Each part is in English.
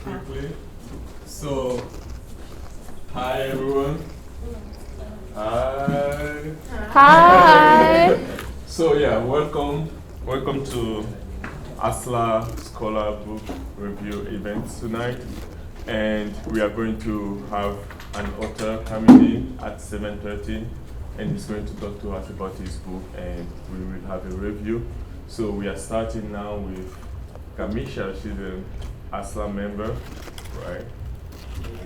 quickly. So, hi everyone. Hi. Hi. So yeah, welcome to ASLA Scholar Book Review event tonight, and we are going to have an author coming in at 7:30, and he's going to talk to us about his book, and we will have a review. So we are starting now with Kamisha. She's an ASLA member, right?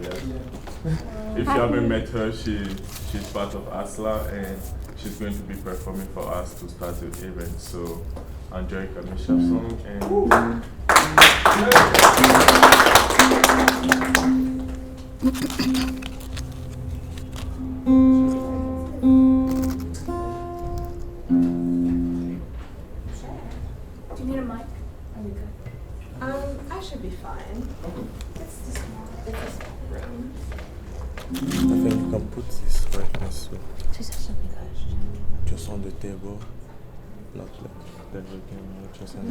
Yes. If you haven't met her, she's part of ASLA, and she's going to be performing for us to start the event. So enjoy Kamisha's song and Do you need a mic? Are we good? I should be fine. It's a small room. I think you can put this right next to just on the table. Not like that we can just on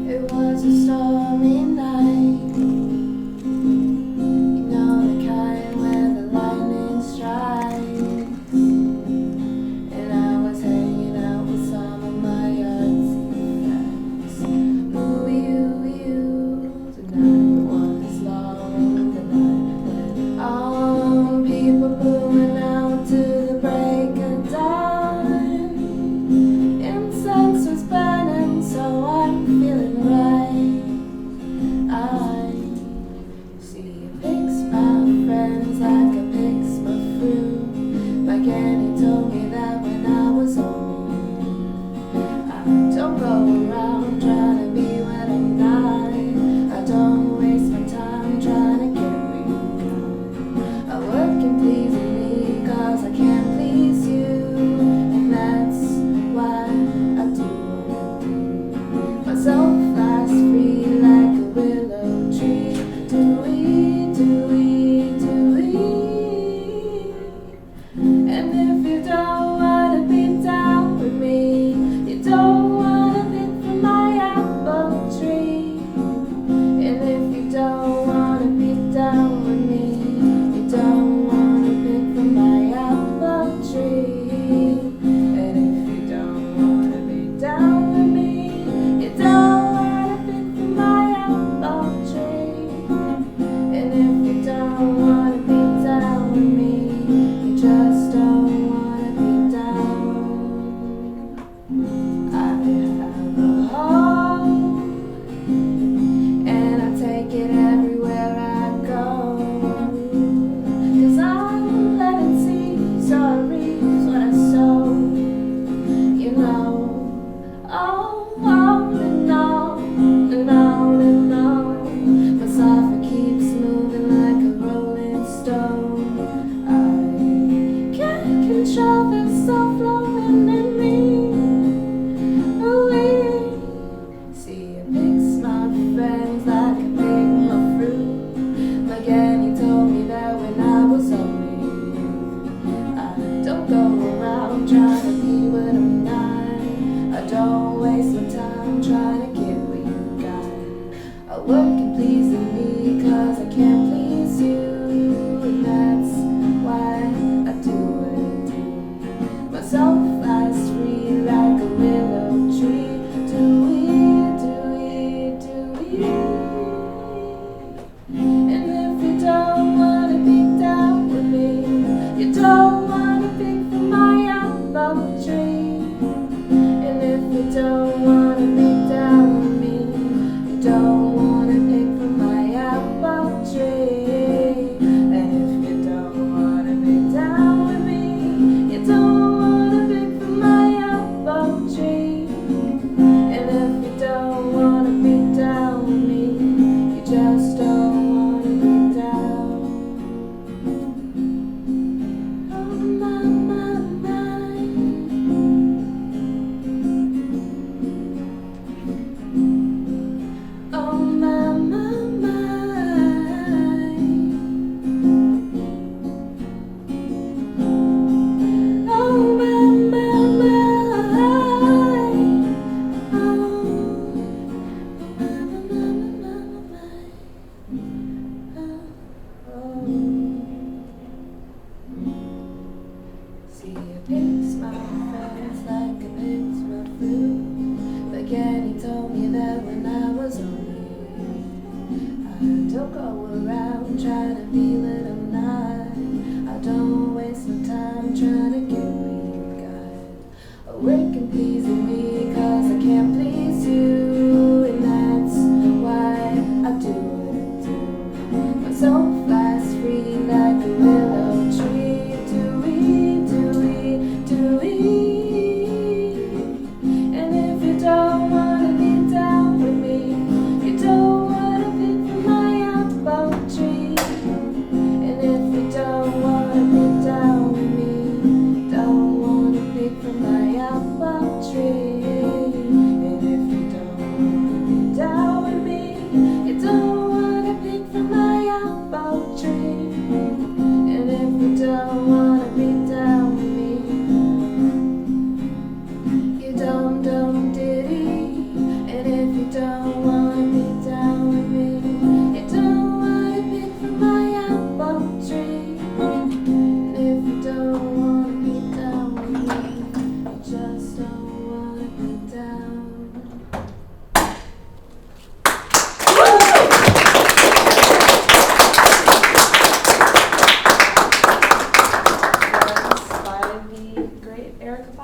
It was a stormy night, you know the kind where the lightning strikes. And I was hanging out with some of my artsy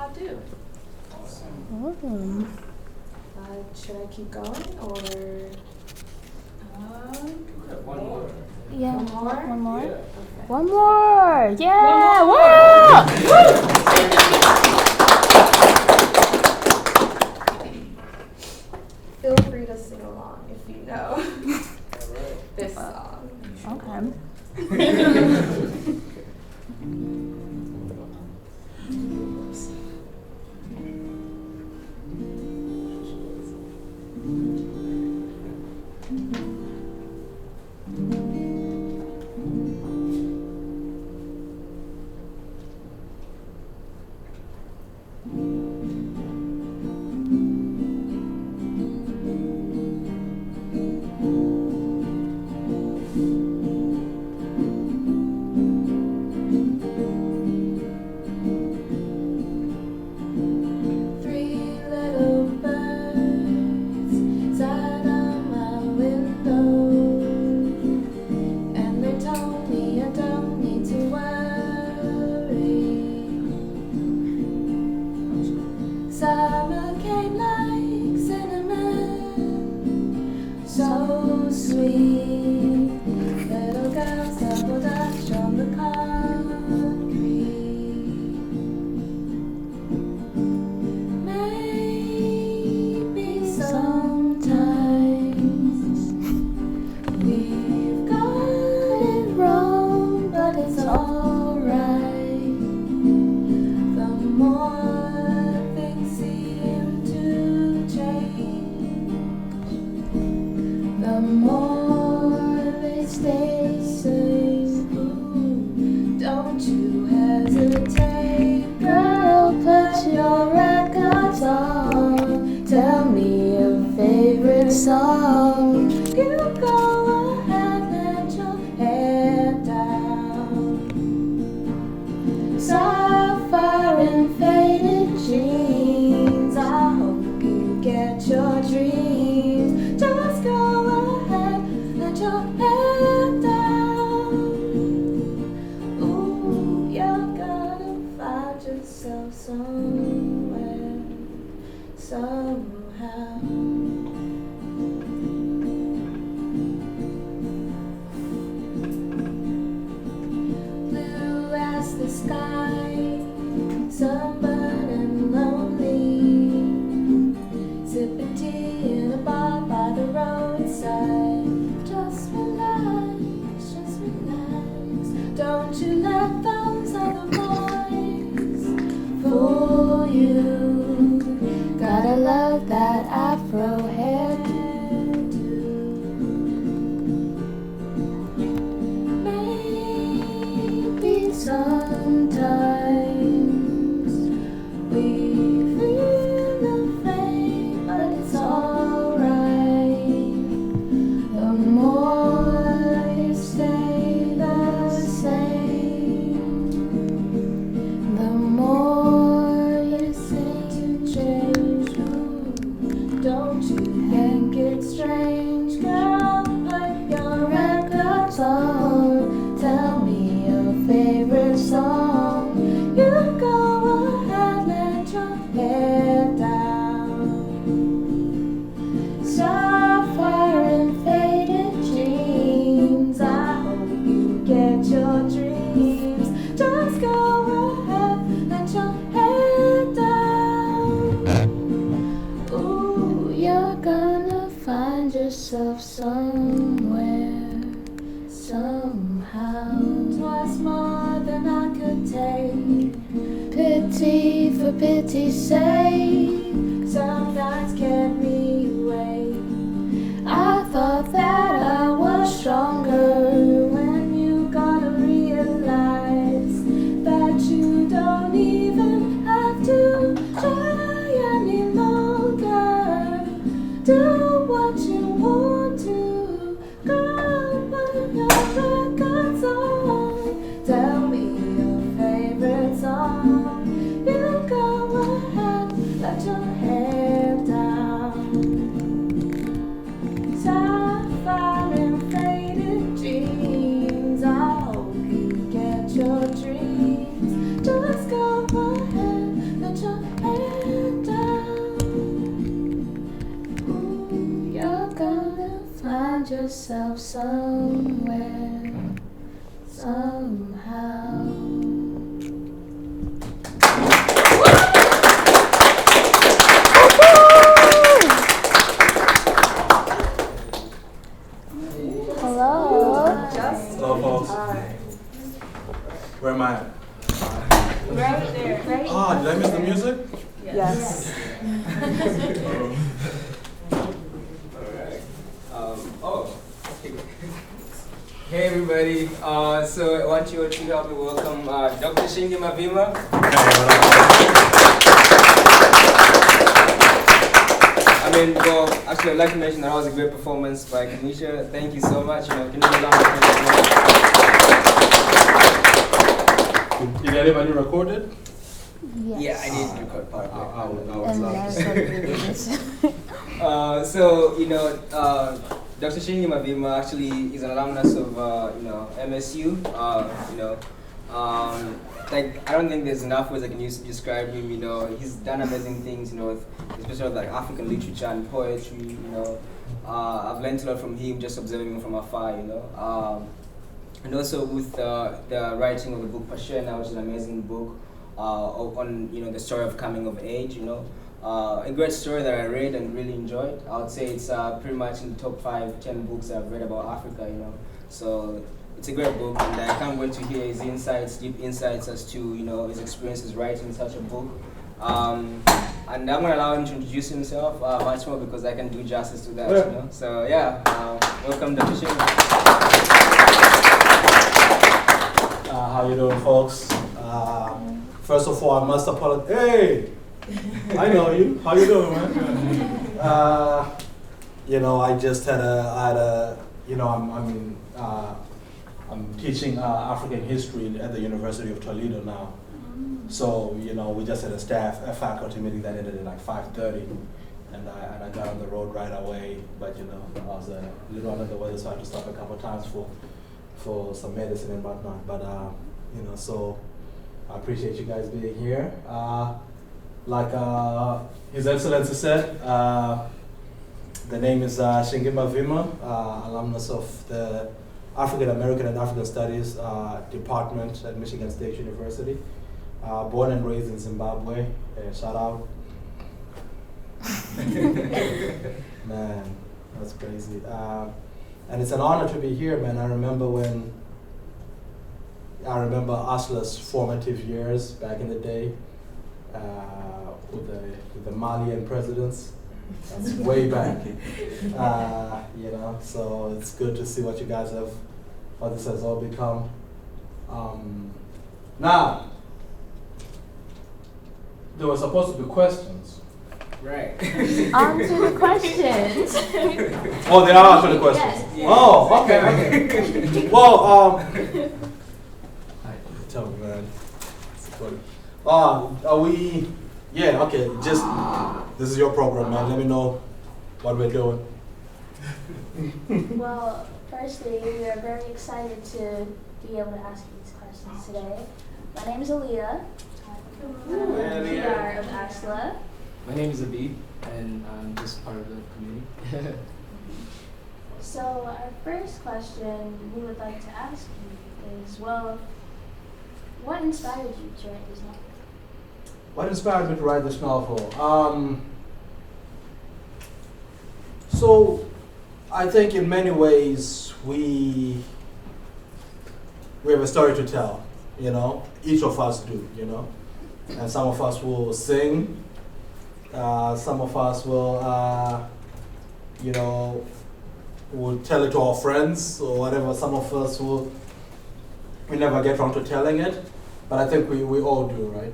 do. Awesome. Should I keep going or? Yeah. One more? One more? Okay. One more! Yeah! Feel free to sing along if you know this song. Okay. Three little birds sat on my window, and they told me I don't need to worry. Summer came like cinnamon, so sweet. Little girls double dutch on the concrete. Maybe sometimes we've got it wrong, but it's alright. The more things seem to change, the more they stay safe. Ooh, don't you hesitate, girl, put your records on. Tell me your favorite song. You go ahead, let your head down. Sapphire and faded jeans, I hope you get your dreams. Just go ahead, let your head down. Ooh, you're gonna find yourself somewhere, somehow. Blue as the sky, sunburned and lonely, sipping tea in a bar by the roadside. Just relax, just relax. Don't you let those other boys fool you. Gotta love that afro hairdo. Maybe sometimes we feel afraid, but it's alright. The more you stay the same, the more you seem to change. Ooh, don't you think it's strange, girl? Put your records on. Tell me your favorite song. You go ahead, let your head down. Sapphire and faded jeans, I hope you get your dreams. Just go ahead, let your head down. Ooh, you're gonna find yourself somewhere, somehow. 'Twas more than I could take. Pity for pity's sake, some nights kept me awake. I thought that I was stronger. When you gotta realize that you don't even have to try any longer. Do what you want to, girl, put your records on. Tell me your favorite song. You go ahead, let your head down. Sapphire and faded jeans, I hope you get your dreams. Just go ahead, let your yourself somewhere, somehow. Hello. Hello, folks. Where am I at? Right there. Right. Ah, did I miss the music? Yes. Hey everybody, so I want you to help me welcome Dr. Shingi Mavima. Actually I'd like to mention that was a great performance by Kanisha. Thank you so much. Can you hold on Did anybody record it? Yes. Yeah, I did record part of it. I was And lost. Dr. Shingi Mavima actually is an alumnus of MSU. I don't think there's enough words I can use to describe him. He's done amazing things. Especially with, like African literature and poetry. I've learned a lot from him just observing him from afar. And also with the writing of the book Pashena, which is an amazing book on the story of coming of age. A great story that I read and really enjoyed. I would say it's pretty much in the top 5-10 books I've read about Africa, So it's a great book, and I can't wait to hear his insights, deep insights as to his experiences writing such a book. And I'm gonna allow him to introduce himself much more because I can do justice to that, So yeah, welcome Dr. Shingi. How you doing, folks? First of all, I must apologize. Hey, I know you. How you doing, man? I just had I'm teaching African history at the University of Toledo now. So, we just had a faculty meeting that ended at like 5:30, and I got on the road right away. But I was a little under the weather, so I had to stop a couple of times for some medicine and whatnot. But so I appreciate you guys being here. Like His Excellency said, the name is Shingi Mavima, alumnus of the African American and African Studies Department at Michigan State University. Born and raised in Zimbabwe. Shout out. Man, that's crazy. And it's an honor to be here, man. I remember ASLA's formative years back in the day with the Malian presidents. That's way back. So it's good to see what this has all become. Now, there were supposed to be questions. Right. Answer the questions. Oh, they are answering the questions. Yes. Oh, okay. Well, tell me, man. Are we? Yeah, okay. Just this is your program, man. Let me know what we're doing. Well, firstly, we are very excited to be able to ask you these questions today. My name is Aaliyah. I'm PR of ASLA. My name is Abid, and I'm just part of the community. So our first question we would like to ask you is, what inspired you to write this novel? What inspired me to write this novel? So, I think in many ways we have a story to tell. Each of us do. And some of us will sing. Some of us will, will tell it to our friends or whatever. Some of us we never get around to telling it, but I think we all do, right?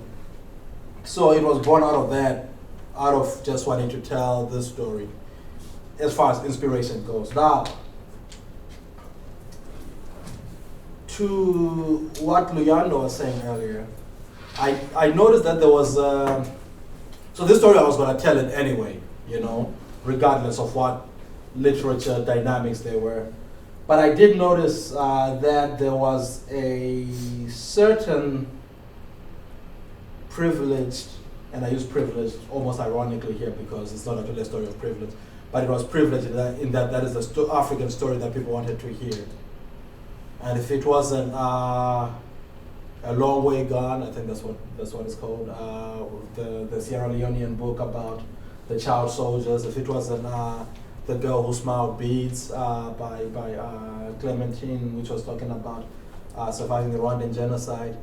So it was born out of that, out of just wanting to tell this story, as far as inspiration goes. Now, to what Luyando was saying earlier, I noticed that there was, so this story I was going to tell it anyway, regardless of what literature dynamics they were. But I did notice that there was a certain privileged, and I use privileged almost ironically here because it's not actually a story of privilege, but it was privilege in that is the African story that people wanted to hear. And if it wasn't A Long Way Gone, I think that's what it's called, the Sierra Leonean book about the child soldiers, if it wasn't The Girl Who Smiled Beads by Clementine, which was talking about surviving the Rwandan genocide.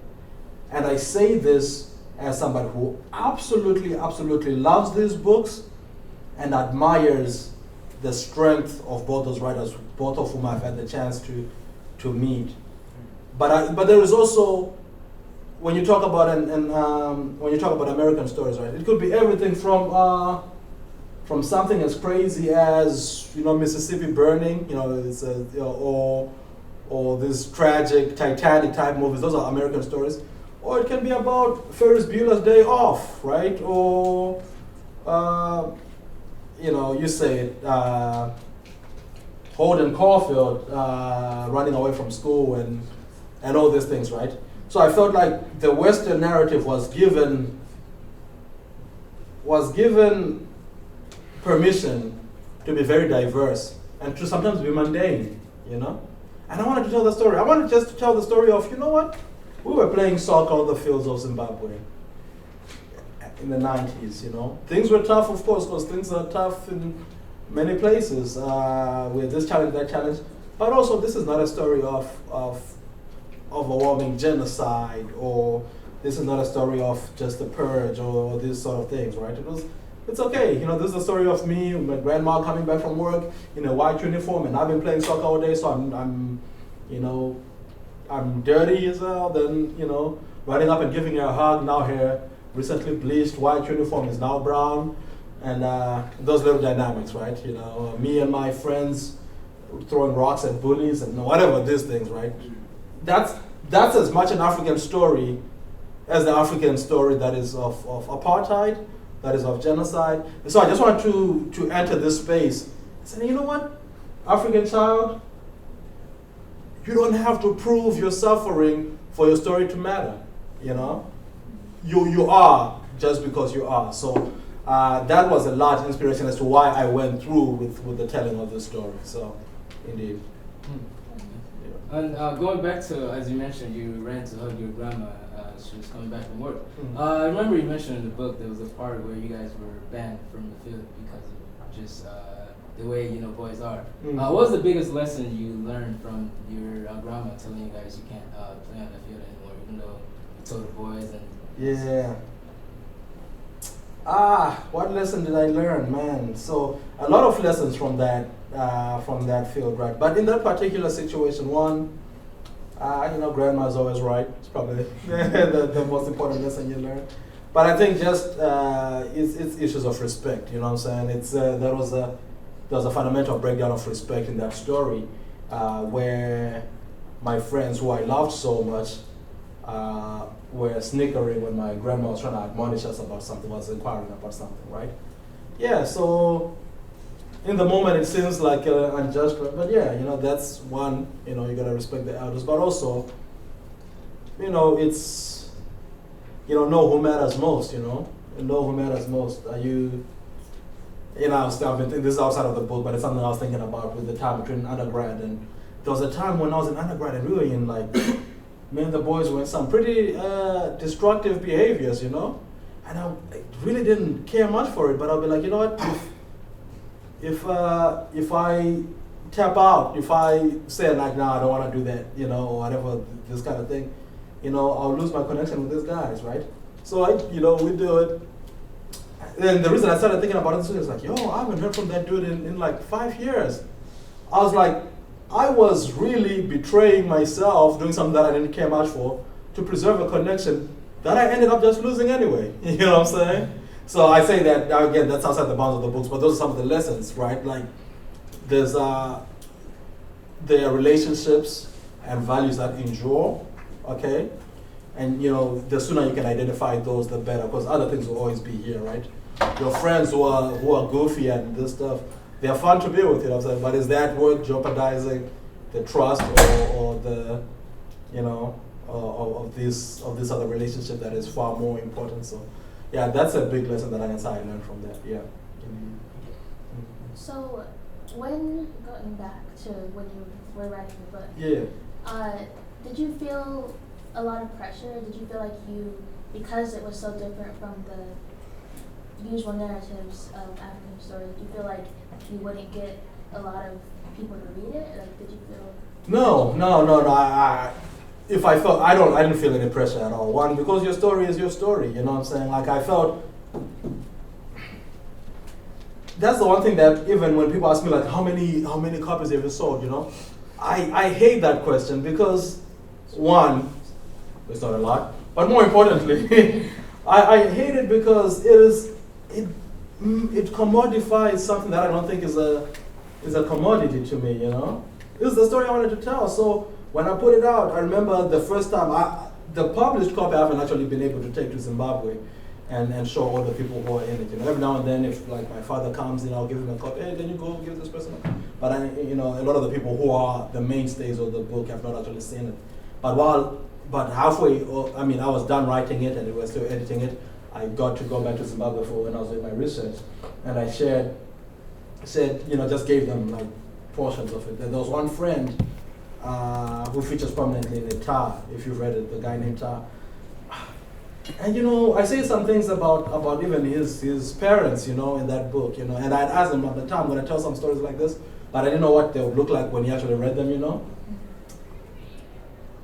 And I say this as somebody who absolutely loves these books and admires the strength of both those writers, both of whom I've had the chance to meet. But there is also, when you talk about when you talk about American stories, right? It could be everything from something as crazy as Mississippi Burning, or this tragic Titanic type movies. Those are American stories. Or it can be about Ferris Bueller's Day Off, right? Or you say it, Holden Caulfield running away from school and all these things, right? So I felt like the Western narrative was given permission to be very diverse and to sometimes be mundane, And I wanted to tell the story. I wanted just to tell the story of, we were playing soccer on the fields of Zimbabwe in the 90s, Things were tough, of course, because things are tough in many places with this challenge, that challenge. But also, this is not a story of overwhelming genocide, or this is not a story of just the purge or these sort of things, right? It's okay, this is a story of me, my grandma coming back from work in a white uniform, and I've been playing soccer all day, so I'm dirty as well. Then running up and giving her a hug. Now her recently bleached white uniform is now brown, and those little dynamics, right? Me and my friends throwing rocks at bullies and whatever these things, right? That's as much an African story as the African story that is of apartheid, that is of genocide. And so I just want to enter this space and say, you know what, African child, you don't have to prove your suffering for your story to matter. You are just because you are. So that was a large inspiration as to why I went through with the telling of the story. So, indeed. And going back to, as you mentioned, you ran to hug your grandma. She was coming back from work. I remember you mentioned in the book there was a part where you guys were banned from the field because of just the way boys are. What was the biggest lesson you learned from your grandma telling you guys you can't play on the field anymore, even though you told the boys and? Yeah. What lesson did I learn, man? So a lot of lessons from that field, right? But in that particular situation, one, grandma's always right. It's probably the most important lesson you learn. But I think just it's issues of respect. You know what I'm saying? It's there was a fundamental breakdown of respect in that story, where my friends who I loved so much were snickering when my grandma was trying to admonish us about something, was inquiring about something, right? Yeah. So in the moment it seems like unjust, but yeah, that's one. You gotta respect the elders, but also, it's know who matters most. Know who matters most. Are you? I've been thinking, this is outside of the book, but it's something I was thinking about with the time between undergrad and there was a time when I was in undergrad and we were in me and the boys were in some pretty destructive behaviors, and I really didn't care much for it, but I'll be like, you know what, if I tap out, if I say nah, I don't want to do that, or whatever, this kind of thing, I'll lose my connection with these guys, right? So we do it. And the reason I started thinking about it is like, I haven't heard from that dude in 5 years. I was like, I was really betraying myself, doing something that I didn't care much for, to preserve a connection that I ended up just losing anyway. You know what I'm saying? So I say that, again, that's outside the bounds of the books, but those are some of the lessons, right? Like, there are relationships and values that endure, okay? And the sooner you can identify those, the better, because other things will always be here, right? Your friends who are goofy and this stuff, they're fun to be with, you know what I'm saying? But is that worth jeopardizing the trust or the, of this other relationship that is far more important? So, yeah, that's a big lesson that I can say I learned from that. Yeah. So, when going back to when you were writing the book, Yeah. did you feel a lot of pressure? Did you feel like because it was so different from the usual narratives of African stories, did you feel like you wouldn't get a lot of people to read it? Like, did you feel? No. If I felt, I didn't feel any pressure at all. One, because your story is your story. You know what I'm saying? Like I felt. That's the one thing that even when people ask me like how many copies have you sold, you know, I hate that question because one, it's not a lot, but more importantly, I hate it because it commodifies something that I don't think is a commodity to me, you know. This is the story I wanted to tell. So when I put it out, I remember the first time the published copy I haven't actually been able to take to Zimbabwe and show all the people who are in it. You know, every now and then, if like my father comes in, I'll give him a copy. Hey, then you go give this person a copy. But a lot of the people who are the mainstays of the book have not actually seen it. But halfway, I was done writing it and we were still editing it. I got to go back to Zimbabwe for when I was doing my research, and I said, just gave them like portions of it. There was one friend who features prominently in it, Tar, if you've read it, the guy named Tar. And I say some things about even his parents, in that book, and I'd asked him at the time, I'm going to tell some stories like this, but I didn't know what they would look like when he actually read them,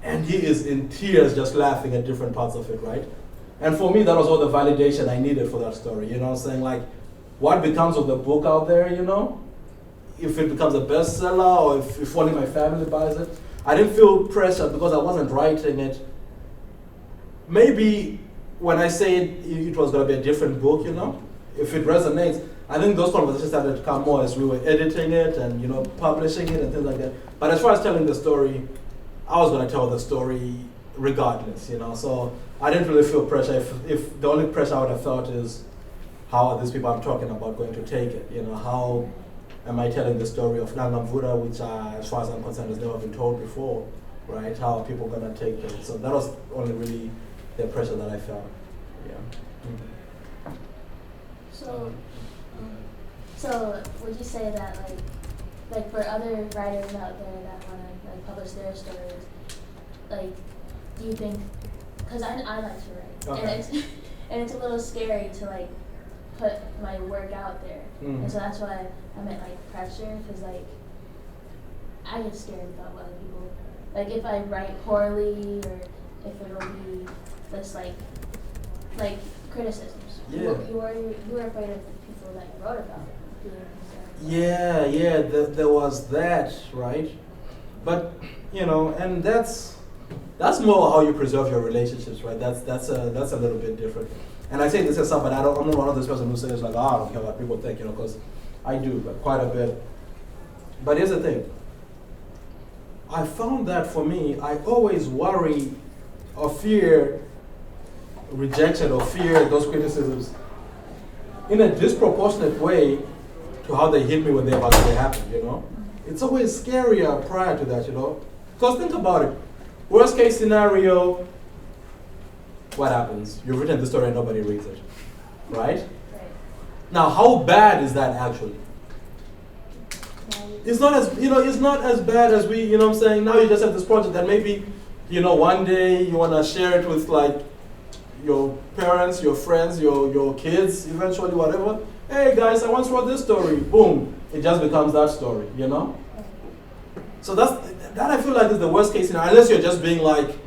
And he is in tears just laughing at different parts of it, right? And for me, that was all the validation I needed for that story, what I'm saying? Like, what becomes of the book out there, if it becomes a bestseller or if only my family buys it. I didn't feel pressure because I wasn't writing it. Maybe when I said it was going to be a different book, if it resonates, I think those conversations started to come more as we were editing it and, publishing it and things like that. But as far as telling the story, I was going to tell the story regardless, So I didn't really feel pressure. If the only pressure I would have felt is how are these people I'm talking about going to take it, how am I telling the story of Nangamvura, which as far as I'm concerned has never been told before, right? How are people going to take it? So that was only really the pressure that I felt. Yeah. So would you say that like for other writers out there that want to like publish their stories, like do you think? Because I like to write, Okay. and it's a little scary to like put my work out there, and so that's why I meant like pressure, because like I get scared about what other people like if I write poorly or if it'll be this like criticisms. Yeah. You were afraid of the people that you wrote about being concerned. Yeah, there was that, right? But and that's more how you preserve your relationships, right? That's a little bit different. And I say this as somebody, I'm not one of those person who says like, I don't care what people think, because I do, but quite a bit. But here's the thing. I found that for me, I always worry or fear rejection or fear those criticisms in a disproportionate way to how they hit me when they actually happen, It's always scarier prior to that, Because think about it. Worst case scenario, what happens? You've written the story and nobody reads it, right? Now, how bad is that actually? It's not as bad as we, what I'm saying? Now you just have this project that maybe, one day you want to share it with like your parents, your friends, your kids, eventually whatever. Hey guys, I once wrote this story. Boom, it just becomes that story, So that I feel like is the worst case scenario, unless you're just being like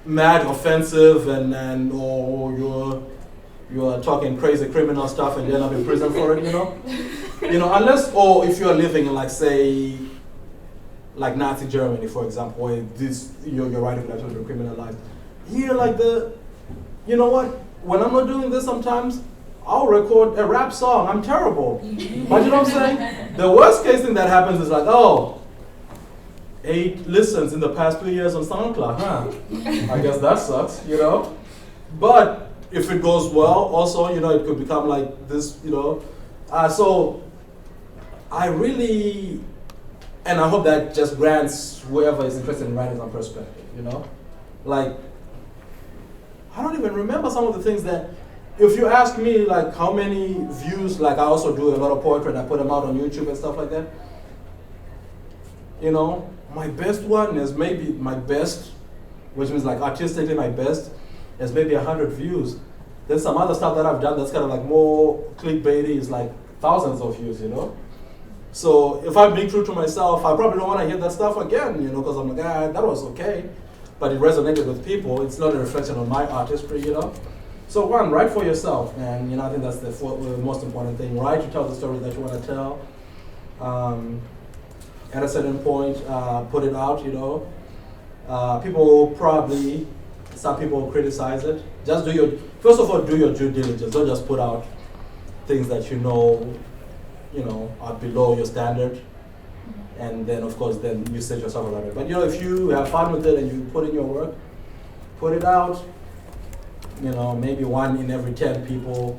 mad, offensive, and or you're talking crazy criminal stuff and you end up in prison for it, unless, or if you're living in like say like Nazi Germany, for example, where you're writing that to criminalized. Here, like you know what? When I'm not doing this, sometimes I'll record a rap song. I'm terrible, but you know what I'm saying? The worst case thing that happens is like, 8 listens in the past 2 years on SoundCloud. I guess that sucks, But if it goes well, also, it could become like this, So I really, and I hope that just grants whoever is interested in writing some perspective, Like, I don't even remember some of the things that if you ask me like how many views, like I also do a lot of poetry and I put them out on YouTube and stuff like that. You know, my best one is maybe my best, which means like artistically my best, is maybe 100 views. Then some other stuff that I've done that's kind of like more clickbaity is like thousands of views, you know? So if I'm being true to myself, I probably don't want to hear that stuff again, you know, because I'm like, that was okay. But it resonated with people. It's not a reflection on my artistry, you know? So one, write for yourself, and you know, I think that's the most important thing. Write to tell the story that you want to tell. At a certain point, put it out, you know. People will probably, some people will criticize it. Just first of all, do your due diligence. Don't just put out things that you know, are below your standard. And then, of course, then you set yourself around it. But you know, if you have fun with it and you put in your work, put it out. You know, maybe 1 in every 10 people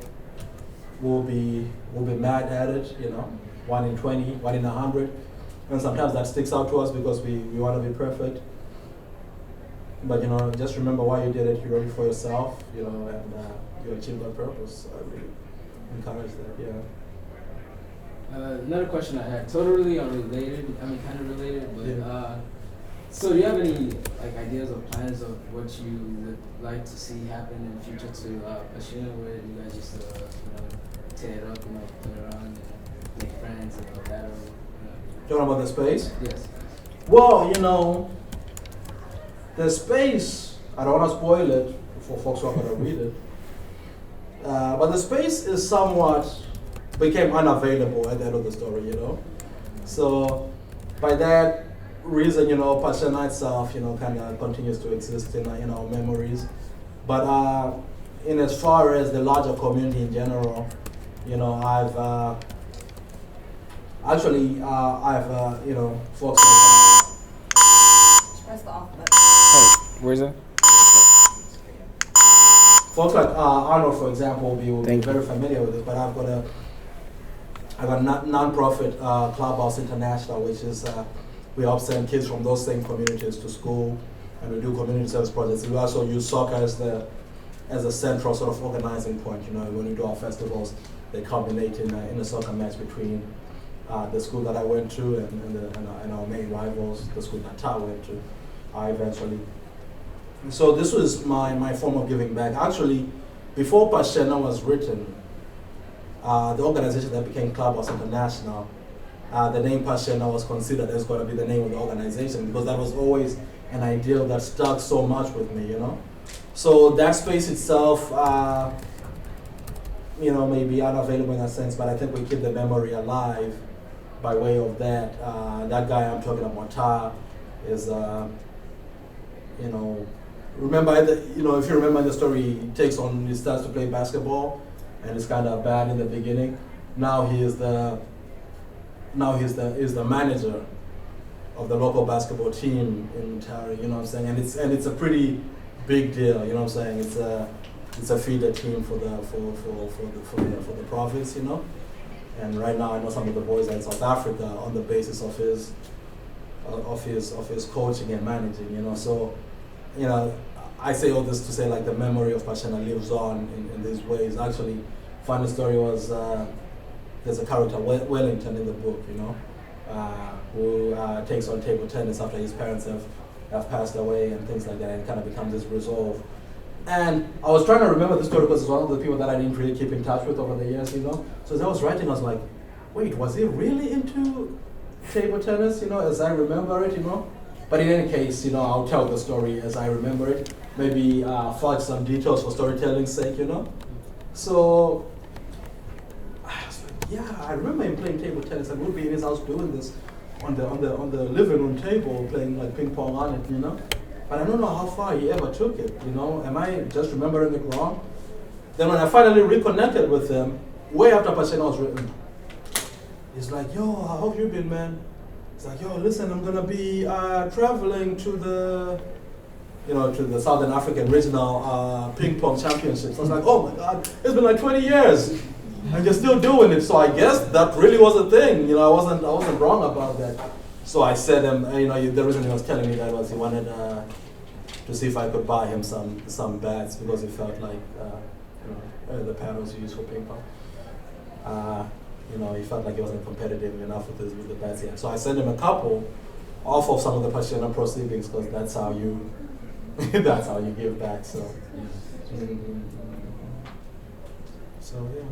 will be mad at it. You know, 1 in 20, 1 in 100, and sometimes that sticks out to us because we want to be perfect. But you know, just remember why you did it. You wrote it for yourself. You know, and you achieved that purpose. So I really encourage that. Yeah. Another question I had, totally unrelated. I mean, kind of related, but Yeah. So do you have any like ideas or plans of what you would like to see happen in the future to Pashena, where you guys just tear it up, play around, and make friends and battle? Talking about the space? Yes. Well, you know, the space, I don't want to spoil it for folks who are going to read it, but the space is became unavailable at the end of the story, you know? So by that reason, you know, Pashena itself, you know, kind of continues to exist in our memories. But in as far as the larger community in general, you know, I've you know, folks like Press the off button. Hey, where's that? folks like Arnold, for example, will be Thank you. very familiar with this. But I've got a non-profit Clubhouse International, which is we help send kids from those same communities to school, and we do community service projects. We also use soccer as a central sort of organizing point. You know, when we do our festivals, they culminate in a soccer match between the school that I went to and our main rivals, the school that I went to, eventually. And so this was my form of giving back. Actually, before Pashena was written, the organization that became Clubhouse International, the name Pashena was considered as going to be the name of the organization, because that was always an ideal that stuck so much with me, you know. So that space itself, you know, may be unavailable in a sense, but I think we keep the memory alive by way of that. That guy I'm talking about, Ta, is, you know, if you remember the story, he starts to play basketball, and it's kind of bad in the beginning. Now he is the manager of the local basketball team in Tari, you know what I'm saying? And it's a pretty big deal, you know what I'm saying? It's a feeder team for the province, you know. And right now I know some of the boys are in South Africa on the basis of his coaching and managing, you know. So, you know, I say all this to say like the memory of Pashena lives on in these ways. Actually, funny story was there's a character, Wellington, in the book, you know, who takes on table tennis after his parents have passed away and things like that, and kind of becomes this resolve. And I was trying to remember the story because it's one of the people that I didn't really keep in touch with over the years, you know. So as I was writing, I was like, wait, was he really into table tennis, you know, as I remember it, you know? But in any case, you know, I'll tell the story as I remember it. Maybe fudge some details for storytelling's sake, you know? So I was like, yeah, I remember him playing table tennis, and we'll be in his house doing this on the living room table, playing like ping pong on it, you know? But I don't know how far he ever took it, you know? Am I just remembering it wrong? Then when I finally reconnected with him, way after Pashena was written, he's like, yo, how have you been, man? He's like, yo, listen, I'm gonna be traveling to the Southern African Regional Ping Pong Championships. I was like, oh my God, it's been like 20 years, and you're still doing it. So I guess that really was a thing. You know, I wasn't wrong about that. So I said, you know, the reason he was telling me that was he wanted to see if I could buy him some bats, because he felt like the paddles you use for ping pong. He felt like he wasn't competitive enough with the bets yet. So I sent him a couple off of some of the Pashena proceedings because that's how you that's how you give back. So so yeah.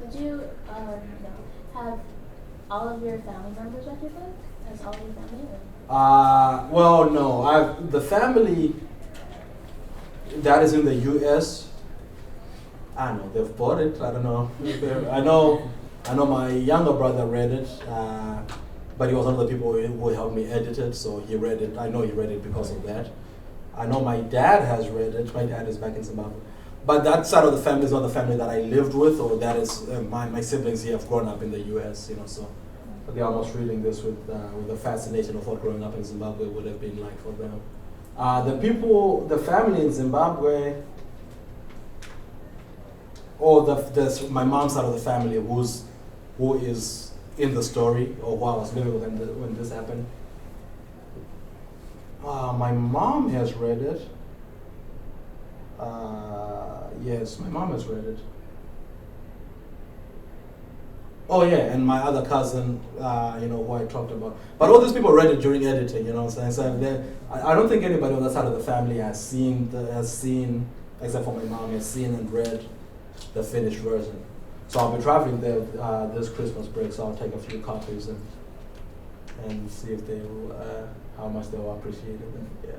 Did you have all of your family members at your book? As all your family? Well, no. The family that is in the U.S. I don't know. They've bought it. I don't know. I know. My younger brother read it, but he was one of the people who helped me edit it. So he read it. I know he read it because of that. I know my dad has read it. My dad is back in Zimbabwe. But that side of the family is not the family that I lived with, or that is my siblings here have grown up in the U.S. So they're almost reading this with the fascination of what growing up in Zimbabwe would have been like for them. The family in Zimbabwe, or my mom's side of the family who is in the story, or who I was living with when this happened. My mom has read it. Yes, my mom has read it. Oh yeah, and my other cousin, who I talked about. But all these people read it during editing, you know what I'm saying? So I don't think anybody on that side of the family has seen, except for my mom, has seen and read the finished version. So I'll be traveling there this Christmas break, so I'll take a few copies and see if they will, how much they will appreciate it. Yeah.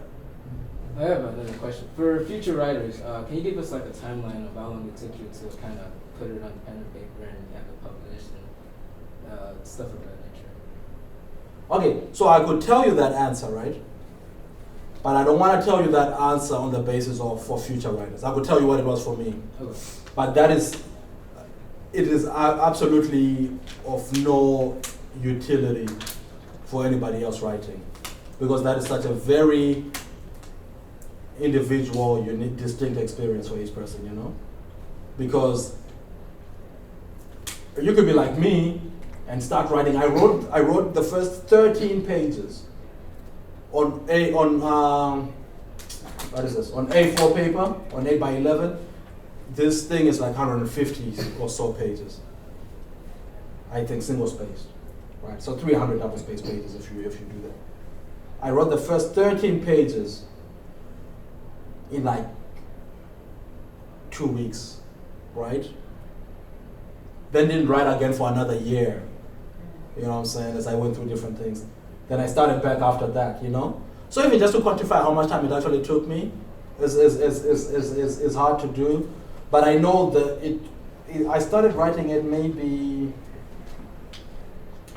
I have another question. For future writers, can you give us like a timeline of how long it took you to kind of put it on pen and paper and have it published and stuff of that nature? Okay, so I could tell you that answer, right? But I don't want to tell you that answer on the basis of for future writers. I could tell you what it was for me. Okay. But it is absolutely of no utility for anybody else writing, because that is such a very individual, unique, distinct experience for each person, you know? Because you could be like me and start writing. I wrote the first 13 pages on what is this? On A4 paper, on 8x11. This thing is like 150 or so pages. I think single spaced, right? So 300 double spaced pages if you do that. I wrote the first 13 pages in like 2 weeks, right? Then didn't write again for another year. You know what I'm saying? As I went through different things. Then I started back after that, you know? So even just to quantify how much time it actually took me is hard to do. But I know that I started writing it maybe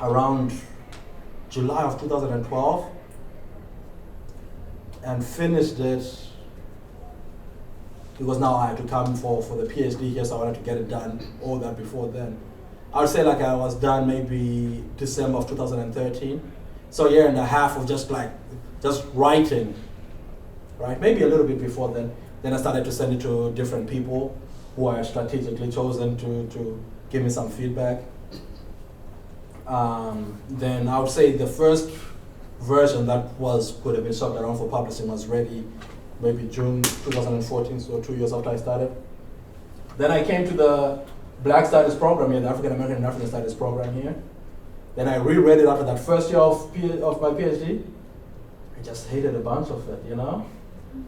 around July of 2012 and finished it because now I had to come for the PhD here, so I wanted to get it done, all that before then. I would say like I was done maybe December of 2013. So a year and a half of just writing, right? Maybe a little bit before then. Then I started to send it to different people who I strategically chosen to give me some feedback. Then I would say the first version that could have been shopped around for publishing was ready maybe June 2014, so 2 years after I started. Then I came to the Black Studies program here, the African American and African Studies program here. Then I reread it after that first year of my PhD. I just hated a bunch of it, you know?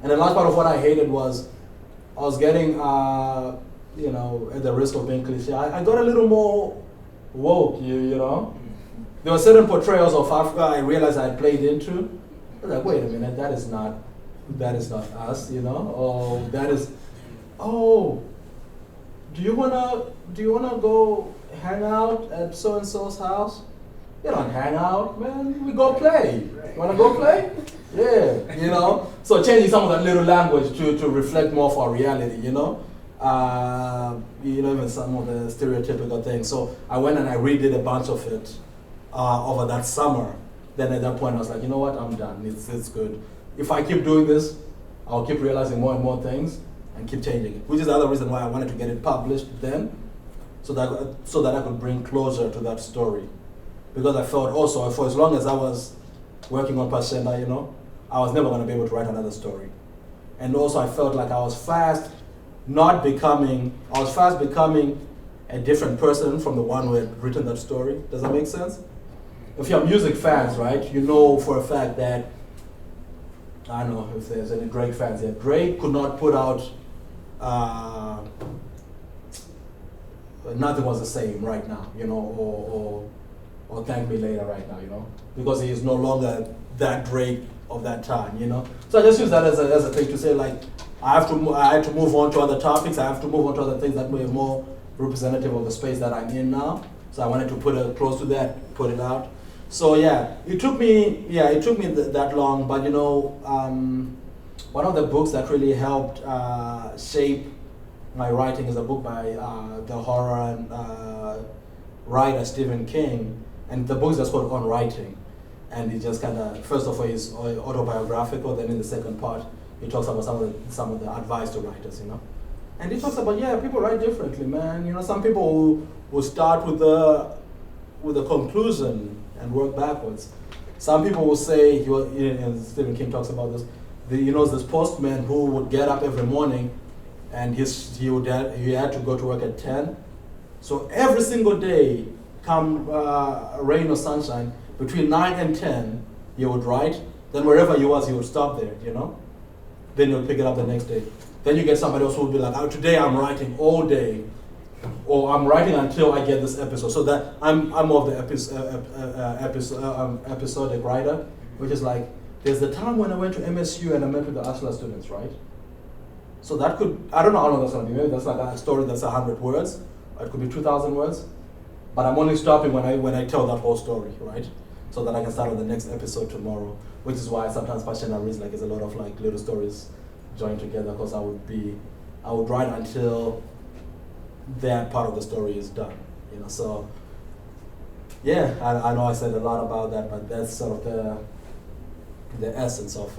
And the last part of what I hated was I was getting, at the risk of being cliche, I got a little more woke, you know? There were certain portrayals of Africa I realized I had played into. I was like, wait a minute, that is not us, you know? Do you wanna go hang out at so and so's house? You don't hang out, man. We go play. Wanna go play? Yeah, you know. So changing some of that little language to reflect more of our reality, you know. Even some of the stereotypical things. So I went and I redid a bunch of it over that summer. Then at that point I was like, you know what? I'm done. It's good. If I keep doing this, I'll keep realizing more and more things and keep changing it. Which is the other reason why I wanted to get it published then, so that I could bring closure to that story. Because I felt also, for as long as I was working on Pashena, you know, I was never going to be able to write another story. And also I felt like I was fast I was fast becoming a different person from the one who had written that story. Does that make sense? If you're music fans, right, you know for a fact that, I don't know if there's any Drake fans here. Drake could not put out, nothing was the same right now, you know, or Thank Me Later right now, you know, because he is no longer that Drake of that time, you know. So I just use that as a thing to say, like, I had to move on to other topics. I have to move on to other things that were more representative of the space that I'm in now. So I wanted to put it close to that, put it out. So yeah, it took me that long, but you know, one of the books that really helped shape my writing is a book by the horror and writer Stephen King, and the book is just called On Writing, and it just kind of, first of all, is autobiographical. Then in the second part, he talks about some of the advice to writers, you know, and he talks about people write differently, man. You know, some people will start with the conclusion and work backwards. Some people will say, and Stephen King talks about this, this postman who would get up every morning and he had to go to work at 10. So every single day, come rain or sunshine, between 9 and 10, he would write. Then wherever he was, he would stop there, you know? Then he would pick it up the next day. Then you get somebody else who would be like, oh, today I'm writing all day, or I'm writing until I get this episode. So that I'm more of the episodic writer, which is like, there's the time when I went to MSU and I met with the ASLA students, right? So that could, I don't know how long that's gonna be, maybe that's like a story that's 100 words, or it could be 2,000 words, but I'm only stopping when I tell that whole story, right? So that I can start on the next episode tomorrow, which is why sometimes Pashena reads like it's a lot of like little stories joined together, because I would write until that part of the story is done, you know. So yeah, I know I said a lot about that, but that's sort of the essence of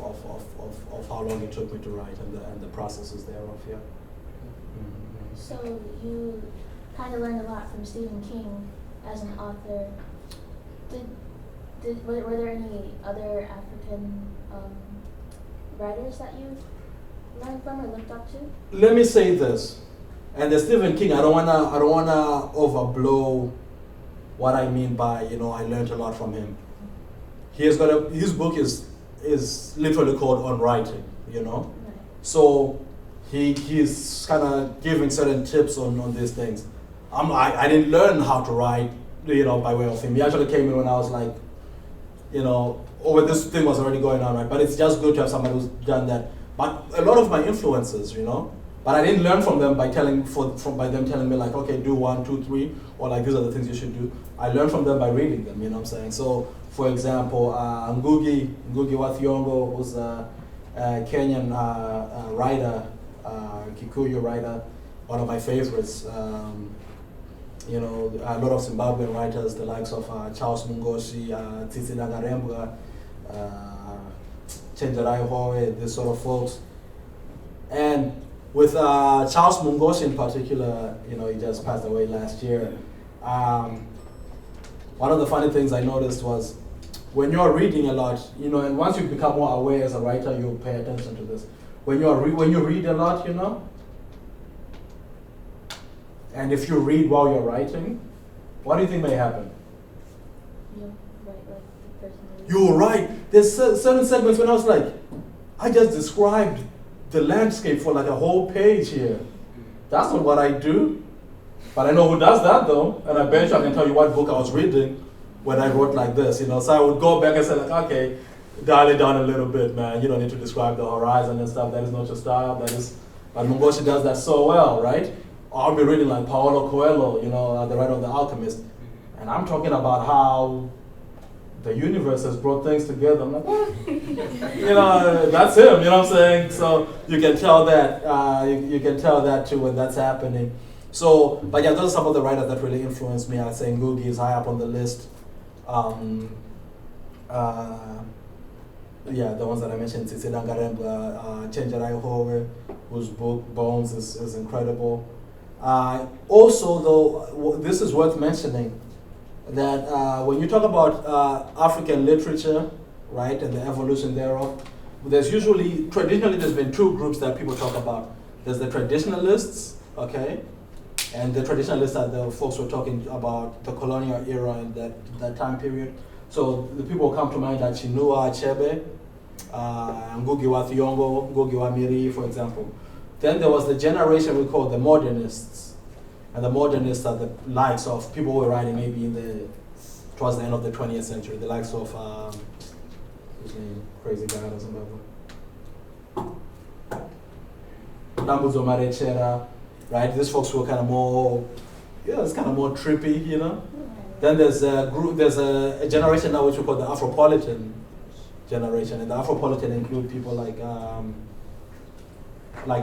how long it took me to write and the processes thereof. Yeah. Mm-hmm. So you kind of learned a lot from Stephen King as an author. Were there any other African writers that you learned from or looked up to? Let me say this, and the Stephen King, I don't wanna overblow what I mean by, you know, I learned a lot from him. His book is literally called On Writing, you know. Right. So he's kind of giving certain tips on these things. I didn't learn how to write, you know, by way of him. He actually came in when I was like, you know, this thing was already going on, right? But it's just good to have somebody who's done that. But a lot of my influences, you know, but I didn't learn from them by them telling me like, okay, do 1, 2, 3, or like these are the things you should do. I learned from them by reading them, you know what I'm saying? So, for example, Ngugi wa Thiong'o was a Kenyan writer, Kikuyu writer, one of my favorites. You know, a lot of Zimbabwean writers, the likes of Charles Mungoshi, Tsitsi Nagarembga, Chenjerai Howe, this sort of folks. And with Charles Mungoshi in particular, you know, he just passed away last year. One of the funny things I noticed was when you're reading a lot, you know, and once you become more aware as a writer, you pay attention to this. When you read a lot, you know, and if you read while you're writing, what do you think may happen? You write like the person. You're right. There's certain segments when I was like, I just described the landscape for like a whole page here. That's not what I do. But I know who does that though, and I bet you I can tell you what book I was reading when I wrote like this, you know. So I would go back and say like, okay, dial it down a little bit, man. You don't need to describe the horizon and stuff. That is not your style. But Mungoshi does that so well, right? Or I'll be reading like Paulo Coelho, you know, the writer of The Alchemist, and I'm talking about how the universe has brought things together. I'm like, what? You know, that's him. You know what I'm saying? So you can tell that. You can tell that too when that's happening. So, but yeah, those are some of the writers that really influenced me. I'd say Ngugi is high up on the list. Yeah, the ones that I mentioned, Tsitsi Nagarembga, Chenjerai Howe, whose book Bones is incredible. Also, though, this is worth mentioning, that when you talk about African literature, right, and the evolution thereof, traditionally there's been two groups that people talk about. There's the traditionalists, okay? And the traditionalists are the folks who are talking about the colonial era in that time period. So the people who come to mind are Chinua Achebe, Ngugi wa Thiong'o, Ngugi wa Miri, for example. Then there was the generation we call the modernists. And the modernists are the likes of people who were writing maybe towards the end of the 20th century, the likes of, who's name, crazy guy or something. Nambuzo Marechera, right? These folks were kind of more, it's kind of more trippy, you know? Then there's a generation now which we call the Afropolitan generation. And the Afropolitan include people like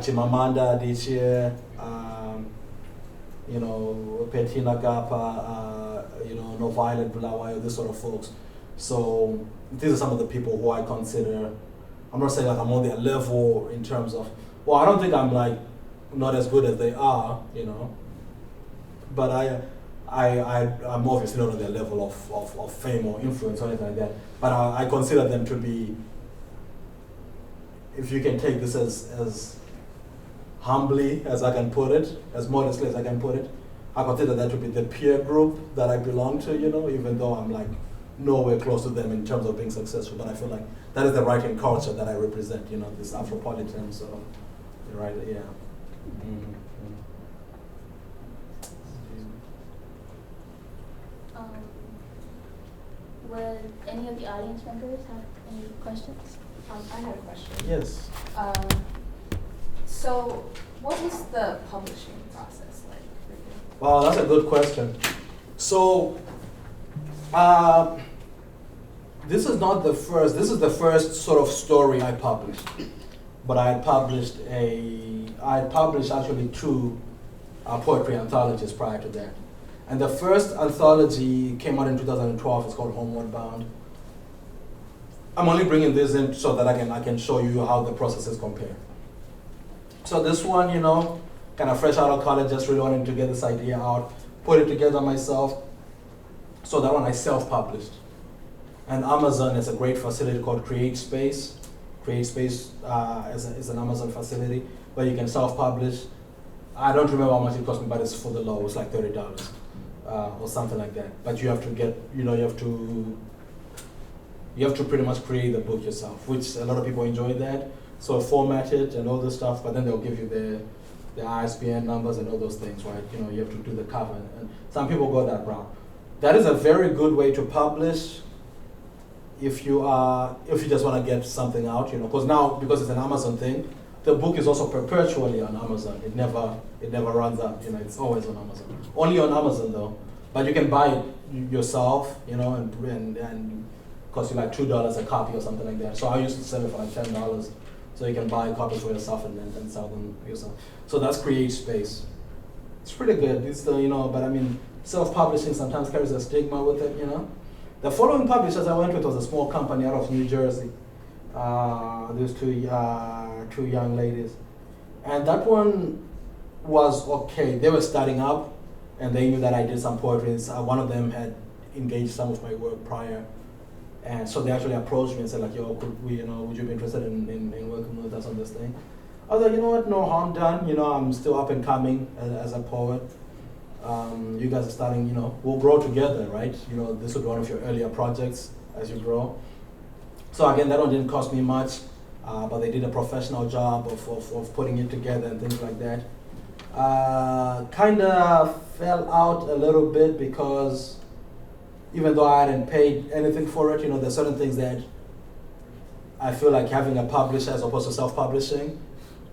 Chimamanda Adichie, Bettina Gapa, No Violet Bulawayo, this sort of folks. So these are some of the people who I consider, I'm not saying like I'm on their level in terms of, well, I don't think I'm like not as good as they are, but I'm obviously not on their level of fame or influence or anything like that. But I consider them to be, if you can take this as humbly as I can put it, as modestly as I can put it, I consider that to be the peer group that I belong to, even though I'm like nowhere close to them in terms of being successful. But I feel like that is the writing culture that I represent, this Afropolitan sort of, right, yeah. Mm-hmm. Would any of the audience members have any questions? I had a question. Yes. So, what was the publishing process like for you? Wow, that's a good question. So, this is not the first. This is the first sort of story I published, but I had published actually two poetry anthologies prior to that. And the first anthology came out in 2012. It's called Homeward Bound. I'm only bringing this in so that I can show you how the processes compare. So this one, kind of fresh out of college, just really wanted to get this idea out, put it together myself. So that one I self-published. And Amazon is a great facility called CreateSpace. CreateSpace is an Amazon facility where you can self-publish. I don't remember how much it cost me, but it's for the low. It's like $30 or something like that. But you have to get, you have to pretty much create the book yourself, which a lot of people enjoy that. So format it and all this stuff, but then they'll give you the ISBN numbers and all those things, right? You have to do the cover, and some people go that route. That is a very good way to publish if you just want to get something out, because it's an Amazon thing. The book is also perpetually on Amazon. It never runs out. It's always on Amazon. Only on Amazon though. But you can buy it yourself, and cost you like $2 a copy or something like that. So I used to sell it for like $10. So you can buy copies for yourself and sell them yourself. So that's CreateSpace. It's pretty good. It's but I mean, self-publishing sometimes carries a stigma with it, The following publishers I went with was a small company out of New Jersey. There's two young ladies, and that one was okay. They were starting up, and they knew that I did some poetry. One of them had engaged some of my work prior, and so they actually approached me and said like, "Yo, would you be interested in working with us on this thing?" I was like, "You know what? No harm done. I'm still up and coming as a poet. You guys are starting. We'll grow together, right? This would be one of your earlier projects as you grow." So again, that one didn't cost me much, but they did a professional job of putting it together and things like that. Kind of fell out a little bit because even though I hadn't paid anything for it, there's certain things that I feel like having a publisher as opposed to self-publishing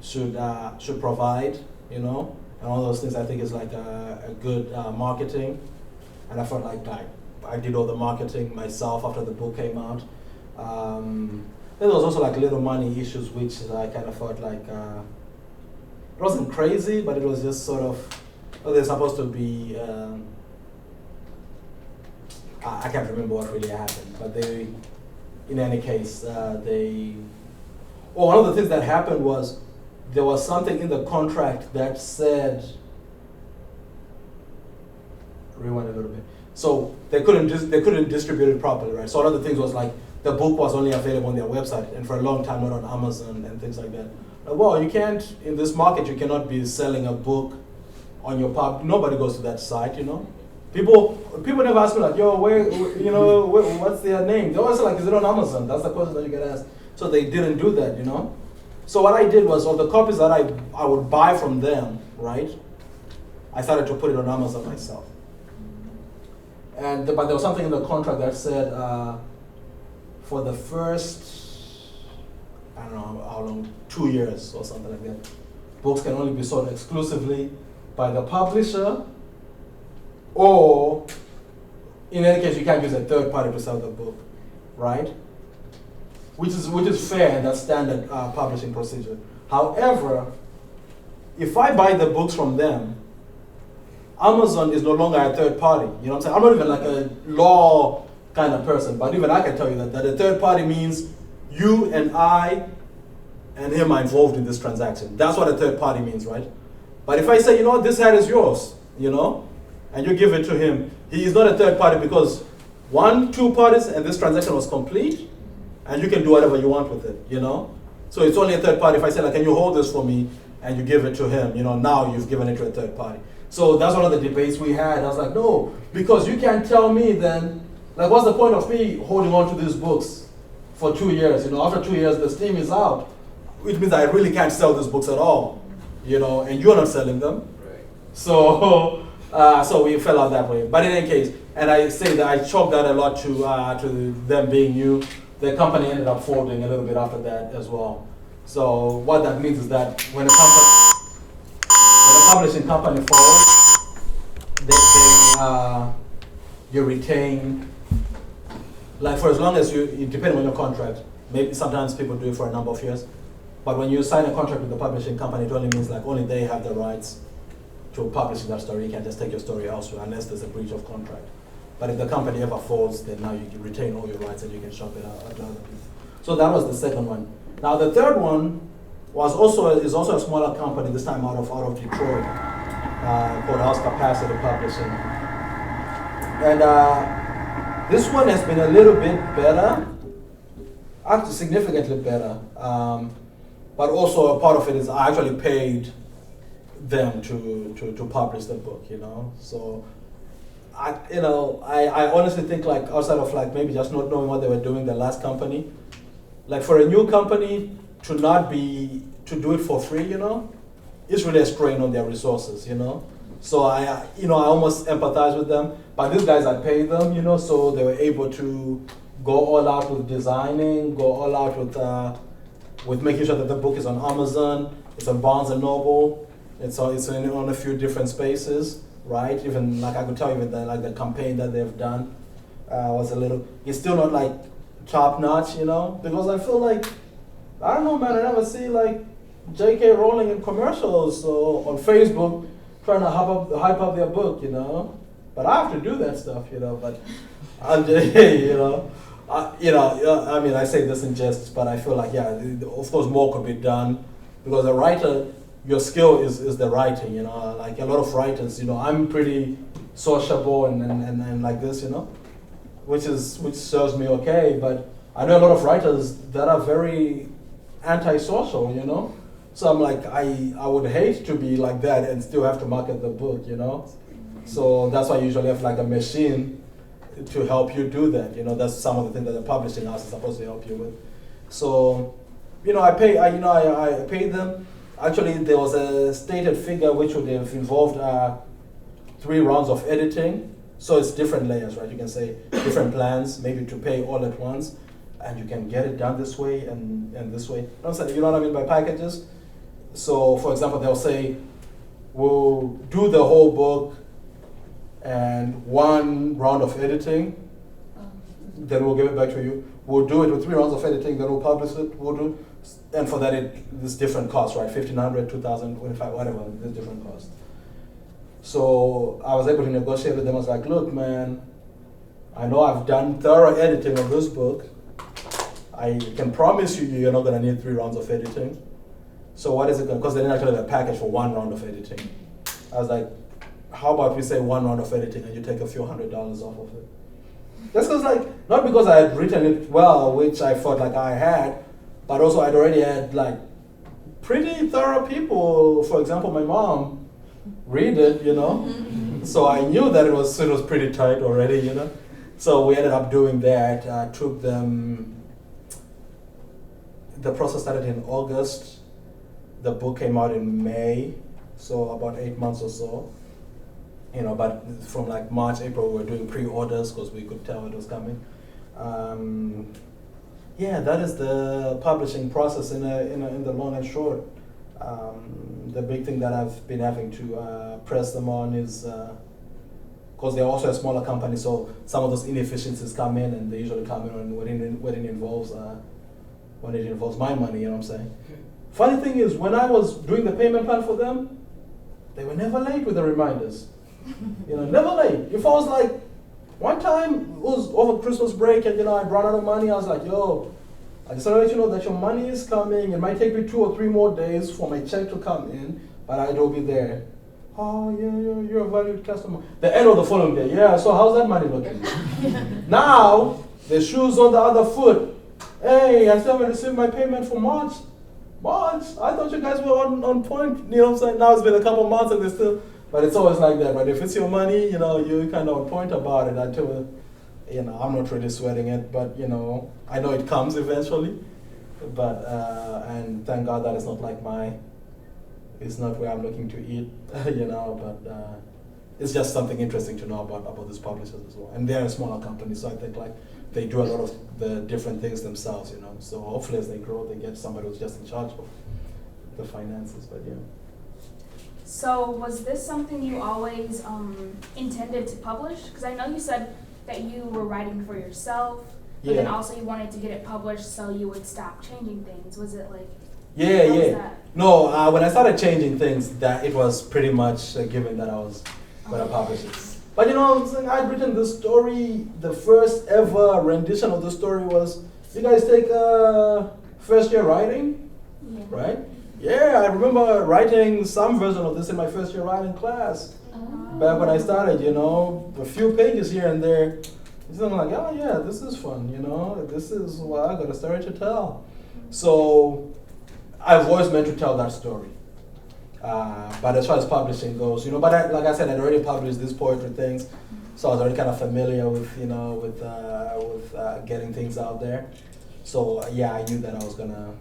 should provide, and all those things I think is like a good marketing. And I felt like I did all the marketing myself after the book came out. There was also like little money issues, which I kind of felt like it wasn't crazy, but it was just sort of, they're supposed to be, I can't remember what really happened, but they, in any case, one of the things that happened was there was something in the contract that said, rewind a little bit. So they couldn't distribute it properly, right? So one of the things was like, the book was only available on their website and for a long time not on Amazon and things like that. Like, well, you can't, in this market, you cannot be selling a book on your pub. Nobody goes to that site, you know. People never ask me like, yo, what's their name? They always say like, is it on Amazon? That's the question that you get asked. So they didn't do that, you know. So what I did was, of the copies that I would buy from them, right, I started to put it on Amazon myself. But there was something in the contract that said for the first, I don't know how long, 2 years or something like that, books can only be sold exclusively by the publisher, or in any case, you can't use a third party to sell the book, right? Which is fair, and that's standard publishing procedure. However, if I buy the books from them, Amazon is no longer a third party. You know what I'm saying? I'm not even like a law kind of person, but even I can tell you that a third party means you and I and him are involved in this transaction. That's what a third party means, right? But if I say, you know what, this hat is yours, you know, and you give it to him, he is not a third party because two parties and this transaction was complete, and you can do whatever you want with it, you know? So it's only a third party if I say, like, can you hold this for me, and you give it to him, you know, now you've given it to a third party. So that's one of the debates we had. I was like, no, because you can't tell me then, like, what's the point of me holding on to these books for 2 years? You know, after 2 years, the steam is out, which means I really can't sell these books at all, you know, and you're not selling them. Right. So, so we fell out that way. But in any case, and I say that I chalk that a lot to them being new. The company ended up folding a little bit after that as well. So what that means is that when a publishing company falls, you retain, like for as long as depending on your contract, maybe sometimes people do it for a number of years, but when you sign a contract with the publishing company, it only means like only they have the rights to publishing that story. You can't just take your story elsewhere unless there's a breach of contract. But if the company ever falls, then now you can retain all your rights and you can shop it out to other people. So that was the second one. Now the third one is also a smaller company, this time out of Detroit, called House Capacity Publishing. And this one has been a little bit better, actually significantly better. But also a part of it is I actually paid them to publish the book, you know. So I honestly think, like, outside of like maybe just not knowing what they were doing, the last company, like for a new company to do it for free, you know, it's really a strain on their resources, you know. So I almost empathize with them. But these guys, I paid them, you know, so they were able to go all out with designing, go all out with making sure that the book is on Amazon, it's on Barnes and Noble, it's on a few different spaces. Right, even like I could tell you that like the campaign that they've done was it's still not like top notch, you know, because I feel like, I don't know, man, I never see like J.K. Rowling in commercials or on Facebook trying to hype up their book, you know, but I have to do that stuff, you know, but I'm just, I mean, I say this in jest, but I feel like, yeah, of course more could be done, because a writer, your skill is the writing, you know, like a lot of writers, you know, I'm pretty sociable and like this, you know, which serves me okay, but I know a lot of writers that are very antisocial, you know, so I'm like, I would hate to be like that and still have to market the book, you know, so that's why I usually have like a machine to help you do that, you know, that's some of the things that the publishing house is supposed to help you with. So, you know, I paid them. Actually, there was a stated figure which would have involved 3 rounds of editing. So it's different layers, right? You can say different plans, maybe to pay all at once, and you can get it done this way and this way. You know what I mean by packages? So, for example, they'll say, we'll do the whole book and 1 round of editing, then we'll give it back to you. We'll do it with 3 rounds of editing, then we'll publish it. And for that, there's different costs, right? $1,500, $2,000, $25, whatever, there's different costs. So I was able to negotiate with them. I was like, look, man, I know I've done thorough editing of this book. I can promise you you're not going to need 3 rounds of editing. So what is it going to, because they didn't actually have a package for 1 round of editing. I was like, how about we say 1 round of editing and you take a few $100s off of it? Just because, like, not because I had written it well, which I felt like I had, but also I'd already had, like, pretty thorough people, for example, my mom, read it, you know? So I knew that it was pretty tight already, you know? So we ended up doing that. I took them, the process started in August. The book came out in May, so about 8 months or so. You know, but from like March, April, we were doing pre-orders because we could tell it was coming. Yeah, that is the publishing process in the long and short. The big thing that I've been having to press them on is, because they're also a smaller company, so some of those inefficiencies come in, and they usually come in when it involves my money. You know what I'm saying? Funny thing is, when I was doing the payment plan for them, they were never late with the reminders. You know, never late. If I was like, one time it was over Christmas break, and you know I'd run out of money, I was like, yo, I just want to let you know that your money is coming. It might take me 2 or 3 more days for my check to come in, but I will be there. Oh yeah, you're a valued customer. The end of the following day, yeah. So how's that money looking? Now the shoe's on the other foot. Hey, I still haven't received my payment for March. March? I thought you guys were on point. You know what I'm saying? Now it's been a couple months and they're still. But it's always like that. But if it's your money, you know, you're kind of on point about it until, you know, I'm not really sweating it, but, you know, I know it comes eventually. But, and thank God that it's not like it's not where I'm looking to eat, you know, but it's just something interesting to know about these publishers as well. And they're a smaller company, so I think like they do a lot of the different things themselves, you know. So hopefully as they grow, they get somebody who's just in charge of the finances, but yeah. So was this something you always intended to publish? Because I know you said that you were writing for yourself, but then also you wanted to get it published so you would stop changing things. Was it like, yeah. That? No, when I started changing things, that it was pretty much a given that I was going to publish it. But you know, I'd written the story, the first ever rendition of the story was, you guys take first year writing, right? Yeah, I remember writing some version of this in my first year writing class. Back when I started, you know, a few pages here and there. So I'm like, oh yeah, this is fun, you know, this is, well, I got a story to tell. So I've always meant to tell that story. But as far as publishing goes, you know, but like I said, I'd already published these poetry things, so I was already kind of familiar with, you know, with getting things out there. So yeah, I knew that I was gonna,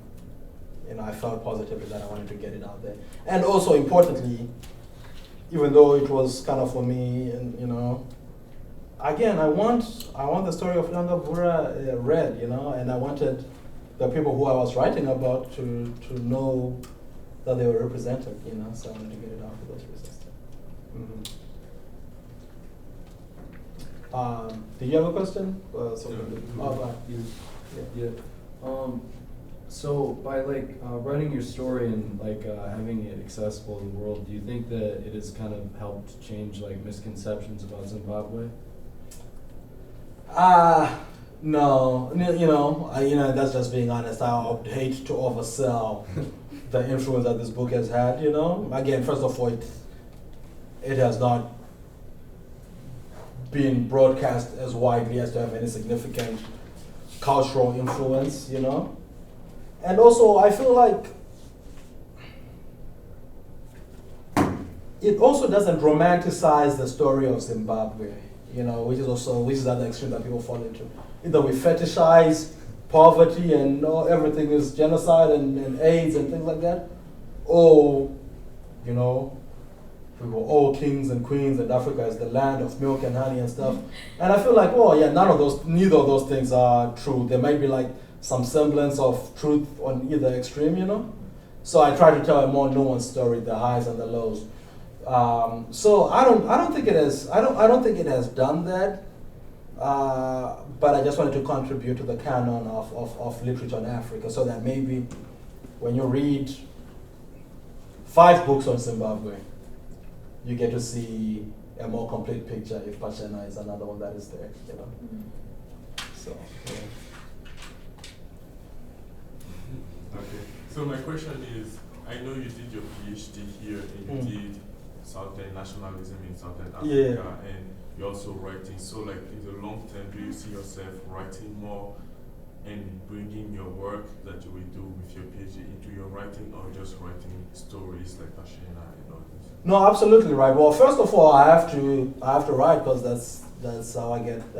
you know, I felt positively that I wanted to get it out there. And also importantly, even though it was kind of for me, and you know, again, I want the story of Langa Bura read, you know, and I wanted the people who I was writing about to know that they were represented, you know, so I wanted to get it out for those reasons. Did you have a question? So by like writing your story and like having it accessible in the world, do you think that it has kind of helped change like misconceptions about Zimbabwe? No, you know, that's just being honest. I would hate to oversell the influence that this book has had, you know. Again, first of all, it has not been broadcast as widely as to have any significant cultural influence, you know. And also, I feel like it also doesn't romanticize the story of Zimbabwe, you know, which is the other extreme that people fall into. Either we fetishize poverty and everything is genocide and AIDS and things like that, or, you know, we were all kings and queens and Africa is the land of milk and honey and stuff. And I feel like, oh yeah, neither of those things are true. There might be like some semblance of truth on either extreme, you know? So I try to tell a more nuanced story, the highs and the lows. So I don't think it has done that. But I just wanted to contribute to the canon of literature in Africa, so that maybe when you read 5 books on Zimbabwe, you get to see a more complete picture if Pashena is another one that is there, you know. So, yeah. Okay. So my question is, I know you did your PhD here and you did Southern nationalism in Southern Yeah. Africa, and you're also writing. So, like in the long term, do you see yourself writing more and bringing your work that you will do with your PhD into your writing, or just writing stories like Pashena and all this? No, absolutely right. Well, first of all, I have to write because that's how I get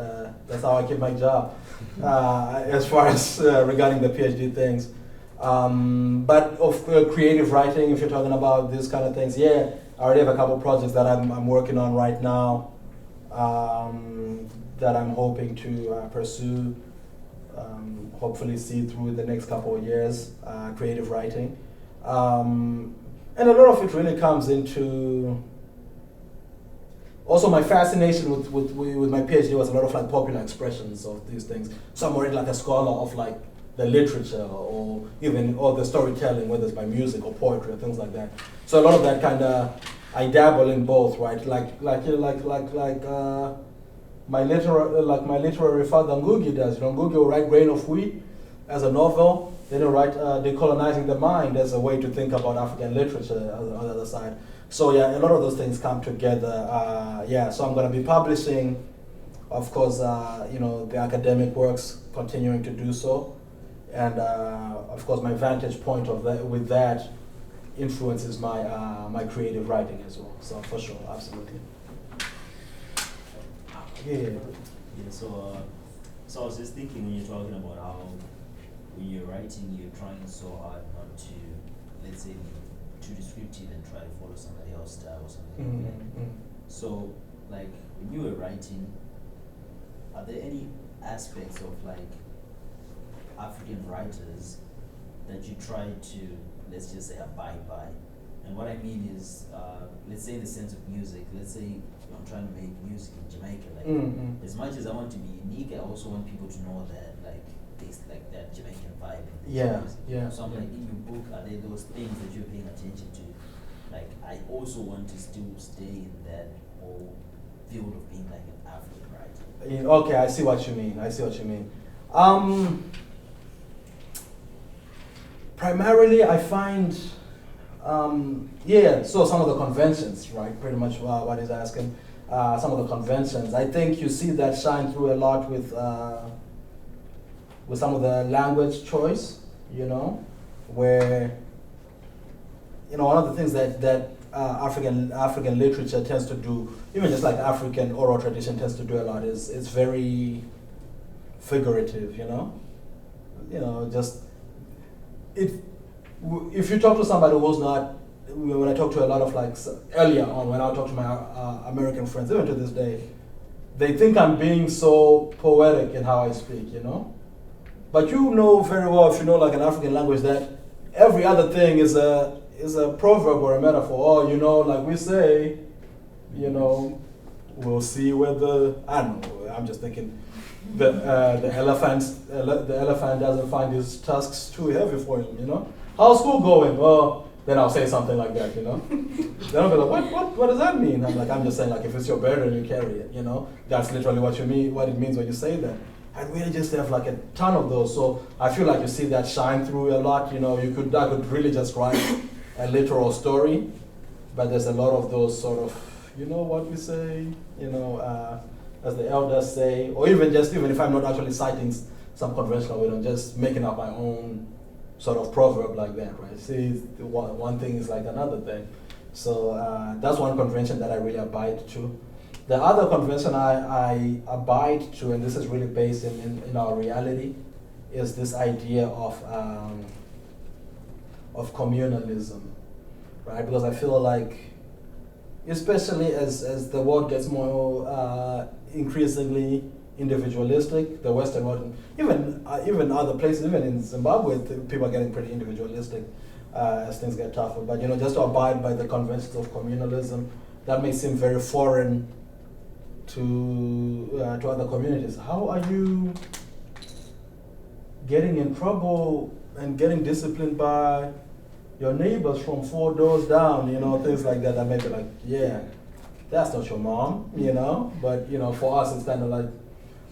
that's how I keep my job. As far as regarding the PhD things, but of creative writing, if you're talking about these kind of things, yeah, I already have a couple projects that I'm working on right now that I'm hoping to pursue. Hopefully see through the next couple of years, creative writing. And a lot of it really comes into also my fascination with my PhD was a lot of like popular expressions of these things. So I'm already like a scholar of like the literature or even all the storytelling, whether it's by music or poetry or things like that. So a lot of that kind of I dabble in both, right? My literary father Ngugi does. You know, Ngugi will write Grain of Wheat as a novel, then he'll write Decolonizing the Mind as a way to think about African literature on the other side. So yeah, a lot of those things come together. So I'm going to be publishing, of course, the academic works, continuing to do so, and of course my vantage point of that with that influences my creative writing as well. So for sure, absolutely. Yeah. So I was just thinking when you're talking about how when you're writing, you're trying so hard not to, let's say, be too descriptive and try to follow somebody else's style or something like that. So, like, when you were writing, are there any aspects of, like, African writers that you try to, let's just say, abide by? And what I mean is, let's say in the sense of music, let's say I'm trying to make music in Jamaica, like, as much as I want to be unique, I also want people to know that, like, there's like that Jamaican vibe in music. Yeah. So I'm like, in your book, are there those things that you're paying attention to? Like, I also want to still stay in that whole field of being like an African writer. Okay, I see what you mean. Primarily, I find, so some of the conventions, right, pretty much what he's asking, some of the conventions, I think you see that shine through a lot with some of the language choice, where, one of the things that African literature tends to do, even just like African oral tradition tends to do a lot, is it's very figurative, if you talk to somebody who's not, when I talk to a lot of earlier on, when I talk to my American friends, even to this day, they think I'm being so poetic in how I speak, But you know very well, if you know like an African language, that every other thing is a proverb or a metaphor. Or, like we say, we'll see whether, I don't know, I'm just thinking, the elephant doesn't find his tusks too heavy for him, How's school going? Well, then I'll say something like that, Then I'll be like, what does that mean? I'm just saying, like, if it's your burden, you carry it, That's literally what it means when you say that. And we just have like a ton of those. So I feel like you see that shine through a lot, I could really just write a literal story, but there's a lot of those sort of, what we say, as the elders say, or even if I'm not actually citing some conventional wisdom, just making up my own sort of proverb like that, right? See, one thing is like another thing. So that's one convention that I really abide to. The other convention I abide to, and this is really based in our reality, is this idea of communalism, right? Because I feel like, especially as the world gets more increasingly individualistic, the Western world, even other places, even in Zimbabwe, people are getting pretty individualistic as things get tougher. But just to abide by the conventions of communalism, that may seem very foreign to other communities. How are you getting in trouble and getting disciplined by your neighbors from 4 doors down? Things like that. That may be like, yeah, that's not your mom, But for us, it's kind of like.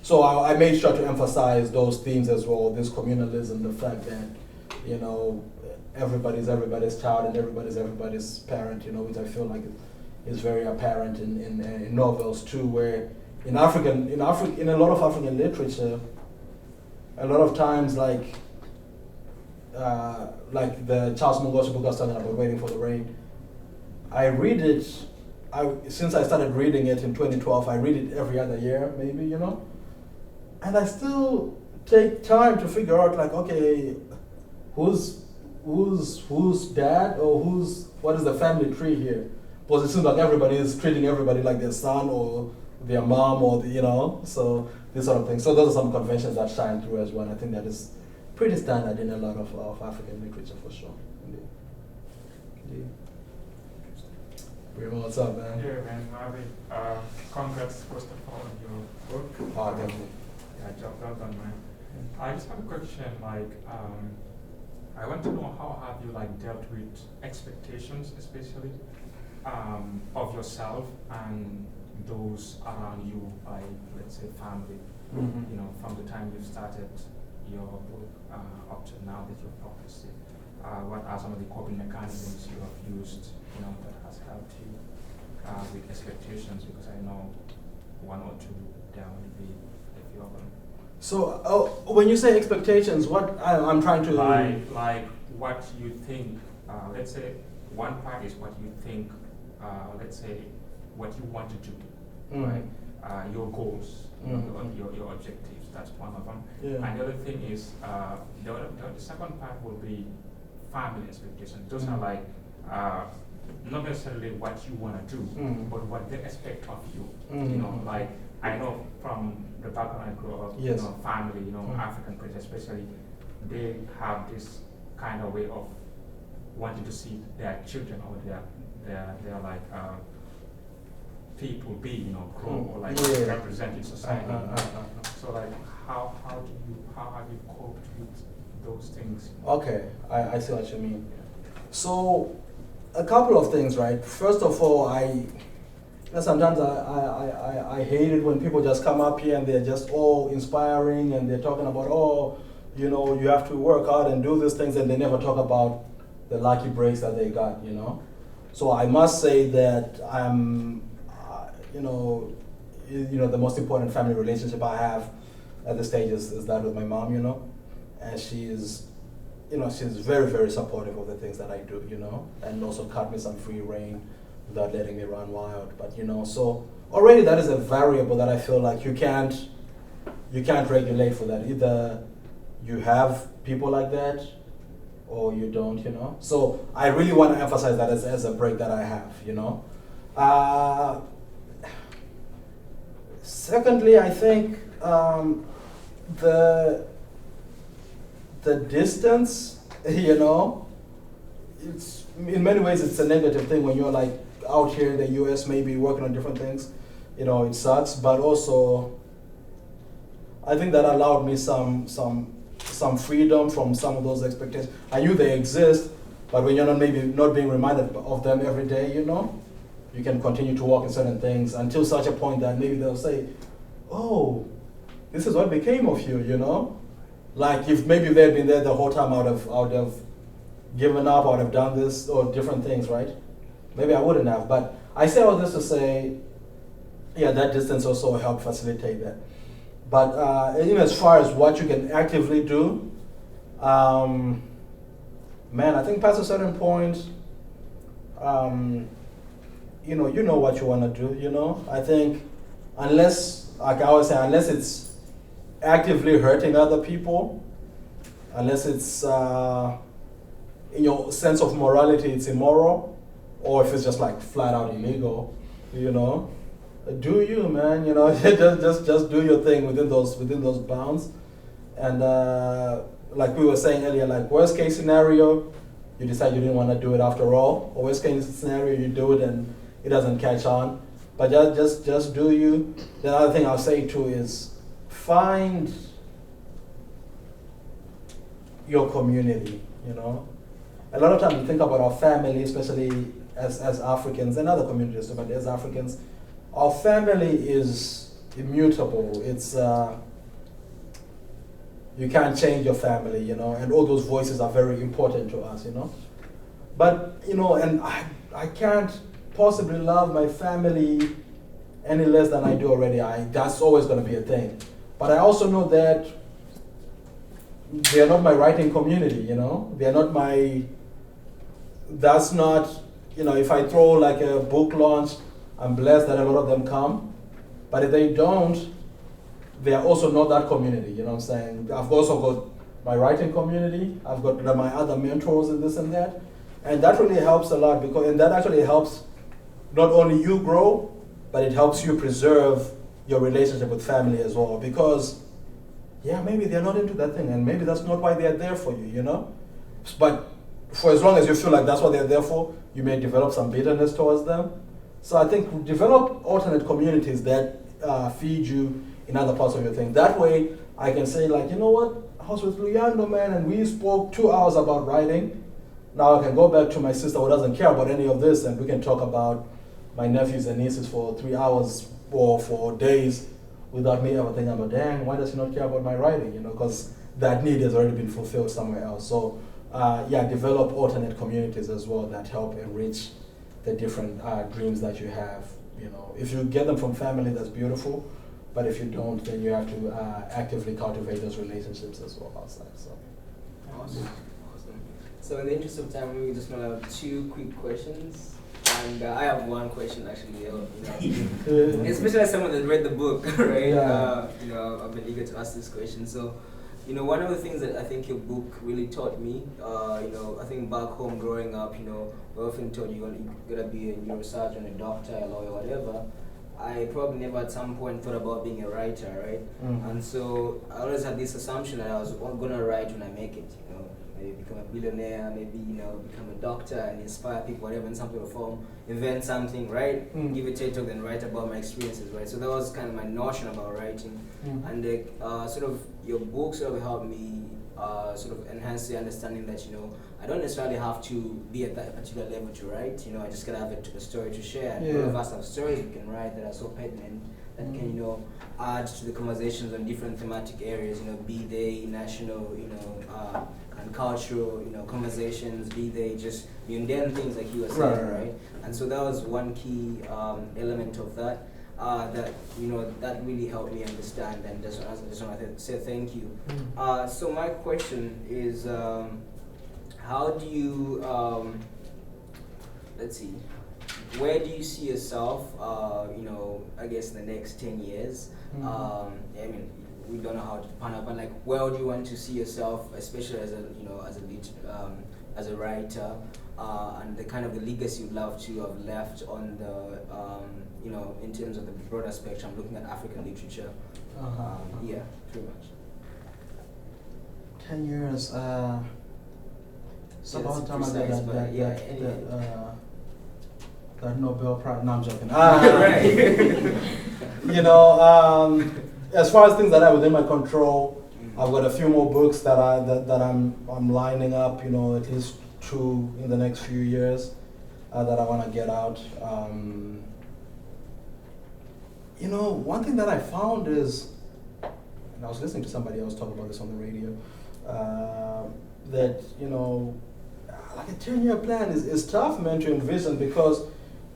So I made sure to emphasize those themes as well. This communalism, the fact that everybody's everybody's child and everybody's parent. Which I feel like is very apparent in novels too, where in a lot of African literature, a lot of times like the Charles Mungo's book I was talking about, Waiting for the Rain. I read it. Since I started reading it in 2012, I read it every other year, maybe, you know, and I still take time to figure out, like, okay, who's dad, or what is the family tree here? Because it seems like everybody is treating everybody like their son or their mom, or so this sort of thing. So those are some conventions that shine through as well. I think that is pretty standard in a lot of African literature for sure. Indeed. What's up, man? Yeah, man, Marvin. Congrats first of all on your book. Oh, thank you. Yeah, job well done, man. I just have a question. Like, I want to know how have you like dealt with expectations, especially of yourself and those around you, by let's say family. Mm-hmm. You know, from the time you started your book up to now that you've published it. What are some of the coping mechanisms you have used, you know, that has helped you with expectations? Because I know one or two, there will be a few of them. So, when you say expectations, what I'm trying to like what you think. Let's say one part is what you think. Let's say what you wanted to do, right? Your goals, your objectives. That's one of them. Yeah. And the other thing is the second part will be family expectations. Those are like not necessarily what you want to do, but what they expect of you. You know, like I know from the background I grew up, yes. You know, family, you know, African culture especially, they have this kind of way of wanting to see their children or their like people be, you know, grow or like represent in society. So like how have you coped with those things? Okay, I see what you mean. So, a couple of things, right? First of all, sometimes I hate it when people just come up here and they're just all inspiring and they're talking about, you know, you have to work hard and do these things, and they never talk about the lucky breaks that they got, you know. So I must say that I'm, you know, the most important family relationship I have at this stage is that with my mom, you know. And she's very, very supportive of the things that I do, you know, and also cut me some free rein without letting me run wild. But, you know, so already that is a variable that I feel like you can't regulate for that. Either you have people like that or you don't, you know. So I really want to emphasize that as a break that I have, you know. Secondly, I think the distance, you know, it's in many ways it's a negative thing when you're like out here in the US, maybe working on different things, you know, it sucks. But also, I think that allowed me some freedom from some of those expectations. I knew they exist, but when you're not being reminded of them every day, you know, you can continue to work in certain things until such a point that maybe they'll say, "Oh, this is what became of you," you know. Like if maybe they'd been there the whole time, I would have given up, I would have done this or different things, right? Maybe I wouldn't have. But I say all this to say, yeah, that distance also helped facilitate that. But as far as what you can actively do, man, I think past a certain point, you know what you want to do, you know? I think unless, like I always say, unless it's actively hurting other people, unless it's in your sense of morality, it's immoral, or if it's just like flat out illegal, you know, do you, man, you know, just do your thing within those bounds. And like we were saying earlier, like worst case scenario, you decide you didn't want to do it after all, or worst case scenario, you do it and it doesn't catch on. But just do you. The other thing I'll say too is find your community, you know. A lot of times we think about our family, especially as Africans and other communities, but as Africans, our family is immutable. It's you can't change your family, you know, and all those voices are very important to us, you know. But, you know, and I can't possibly love my family any less than I do already. That's always going to be a thing. But I also know that they're not my writing community, you know? They're not my, that's not, you know, if I throw like a book launch, I'm blessed that a lot of them come. But if they don't, they are also not that community, you know what I'm saying? I've also got my writing community, I've got my other mentors and this and that. And that really helps a lot because, and that actually helps not only you grow, but it helps you preserve your relationship with family as well. Because, yeah, maybe they're not into that thing and maybe that's not why they're there for you, you know? But for as long as you feel like that's what they're there for, you may develop some bitterness towards them. So I think develop alternate communities that feed you in other parts of your thing. That way, I can say like, you know what, I was with Luyando, man, and we spoke 2 hours about writing. Now I can go back to my sister who doesn't care about any of this and we can talk about my nephews and nieces for 3 hours or for days without me ever thinking about, dang, why does he not care about my writing? You know, because that need has already been fulfilled somewhere else. So yeah, develop alternate communities as well that help enrich the different dreams that you have. You know, if you get them from family, that's beautiful. But if you don't, then you have to actively cultivate those relationships as well outside. So. Awesome. So in the interest of time, we just want to have 2 quick questions. And I have one question actually, you know, especially as someone that read the book, right? Yeah. You know, I've been eager to ask this question. So, you know, one of the things that I think your book really taught me, you know, I think back home growing up, you know, we often told you're gonna be a neurosurgeon, a doctor, a lawyer, whatever. I probably never at some point thought about being a writer, right? And so I always had this assumption that I was gonna write when I make it, you know. Maybe become a billionaire, maybe, you know, become a doctor and inspire people, whatever, in some sort of form, invent something, right? Give a TED talk and write about my experiences, right? So that was kind of my notion about writing. And sort of your book sort of helped me sort of enhance the understanding that, you know, I don't necessarily have to be at that particular level to write, you know, I just gotta have a story to share. And all of us have stories we can write that are so pertinent that can, you know, add to the conversations on different thematic areas, you know, be they national, you know, and cultural, you know, conversations, be they just mundane things like you were saying, right? And so that was one key element of that, that, you know, that really helped me understand, and just want to say thank you. So my question is, how do you, let's see, where do you see yourself, you know, I guess in the next 10 years? I mean, we don't know how to pan up, but like, where do you want to see yourself, especially as a, you know, as a writer, and the kind of the legacy you'd love to have left on the, you know, in terms of the broader spectrum, looking at African literature. Yeah, pretty much. 10 years. It's about time I got that Nobel Prize. No, I'm joking. You know, as far as things that are within my control, I've got a few more books that I'm lining up. You know, at least 2 in the next few years that I want to get out. You know, one thing that I found is, and I was listening to somebody else talk about this on the radio, that, you know, like a 10-year plan is tough, man, to envision, because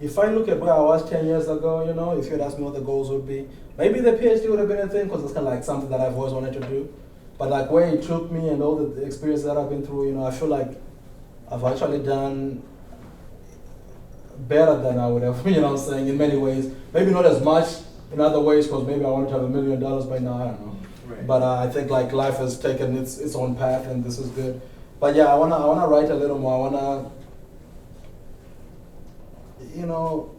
if I look at where I was 10 years ago, you know, if you had asked me what the goals would be, maybe the PhD would have been a thing, because it's kind of like something that I've always wanted to do. But like where it took me and all the experiences that I've been through, you know, I feel like I've actually done better than I would have, you know what I'm saying, in many ways. Maybe not as much in other ways, because maybe I wanted to have $1 million by now, I don't know. Right. But I think like life has taken its own path, and this is good. But yeah, I wanna write a little more. I wanna, you know,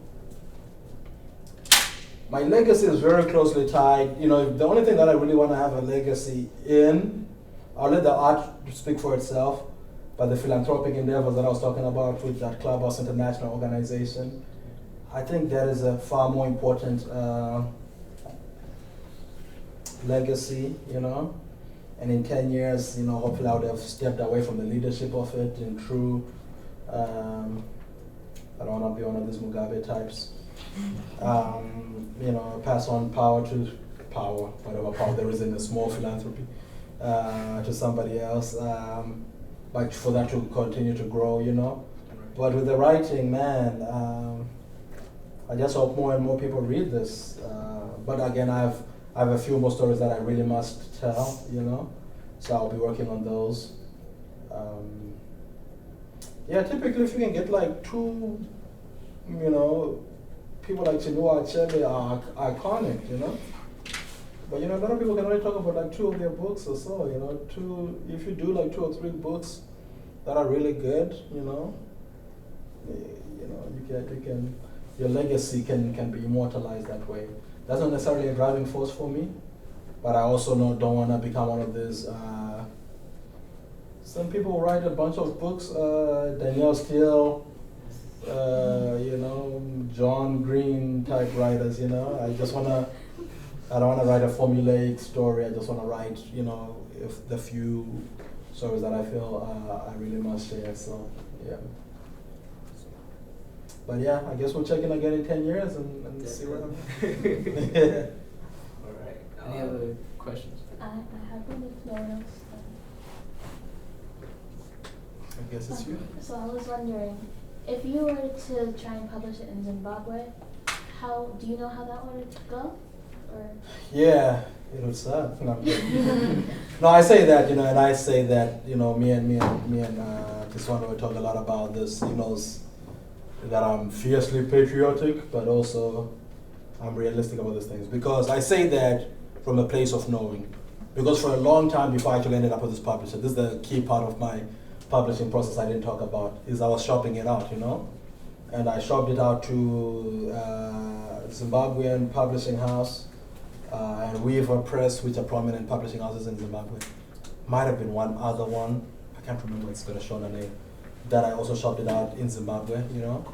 my legacy is very closely tied. You know, the only thing that I really want to have a legacy in, I'll let the art speak for itself, but the philanthropic endeavors that I was talking about with that Clubhouse International organization, I think that is a far more important legacy, you know. And in 10 years, you know, hopefully I would have stepped away from the leadership of it in true, I don't want to be one of these Mugabe types. You know, pass on whatever power there is in a small philanthropy, to somebody else, but for that to continue to grow, you know. But with the writing, man, I just hope more and more people read this. But again, I have a few more stories that I really must tell, you know. So I'll be working on those. Yeah, typically if you can get like 2, you know, people like Chinua Achebe are iconic, you know. But you know, a lot of people can only talk about like 2 of their books or so, you know. If you do like 2 or 3 books that are really good, you know, you can your legacy can be immortalized that way. That's not necessarily a driving force for me, but I also don't want to become one of these. Some people write a bunch of books, Danielle Steele, you know, John Green type writers. You know, I don't want to write a formulaic story. I just want to write, you know, if the few stories that I feel I really must share. So yeah. But yeah, I guess we'll check in again in 10 years and see what I'm. All right. Any other questions? I have one if no one else. I guess it's you. So I was wondering, if you were to try and publish it in Zimbabwe, do you know how that would go? Or? Yeah, it would suck. No, I'm kidding. No, I say that, you know, and I say that, you know, me and Tiswanda we talk a lot about this. He knows that I'm fiercely patriotic, but also I'm realistic about these things. Because I say that from a place of knowing. Because for a long time before I actually ended up with this publisher, this is the key part of my publishing process I didn't talk about, is I was shopping it out, you know? And I shopped it out to Zimbabwean publishing house and Weaver Press, which are prominent publishing houses in Zimbabwe. Might have been one other one, I can't remember, it's going to show the name, that I also shopped it out in Zimbabwe, you know?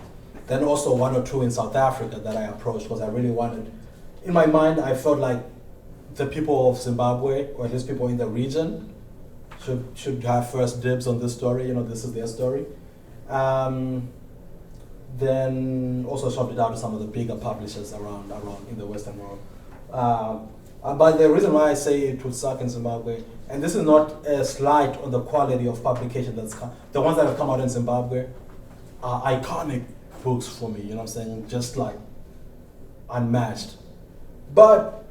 Then also 1 or 2 in South Africa that I approached because I really wanted, in my mind, I felt like the people of Zimbabwe, or at least people in the region, should have first dibs on this story, you know, this is their story. Then also shopped it out to some of the bigger publishers around in the Western world. But the reason why I say it would suck in Zimbabwe, and this is not a slight on the quality of publication the ones that have come out in Zimbabwe are iconic books for me, you know what I'm saying? Just like unmatched. But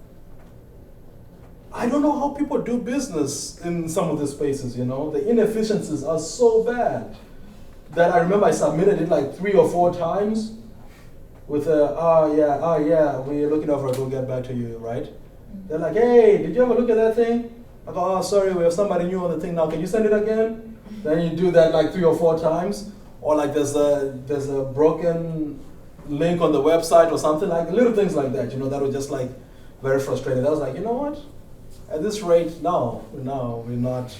I don't know how people do business in some of these spaces, you know? The inefficiencies are so bad that I remember I submitted it like 3 or 4 times with yeah, we're looking over it, we'll get back to you, right? They're like, hey, did you ever look at that thing? I go, oh, sorry, we have somebody new on the thing now, can you send it again? Then you do that like 3 or 4 times, or like there's a broken link on the website or something, like little things like that, you know, that was just like very frustrating. I was like, you know what? At this rate, no, we're not,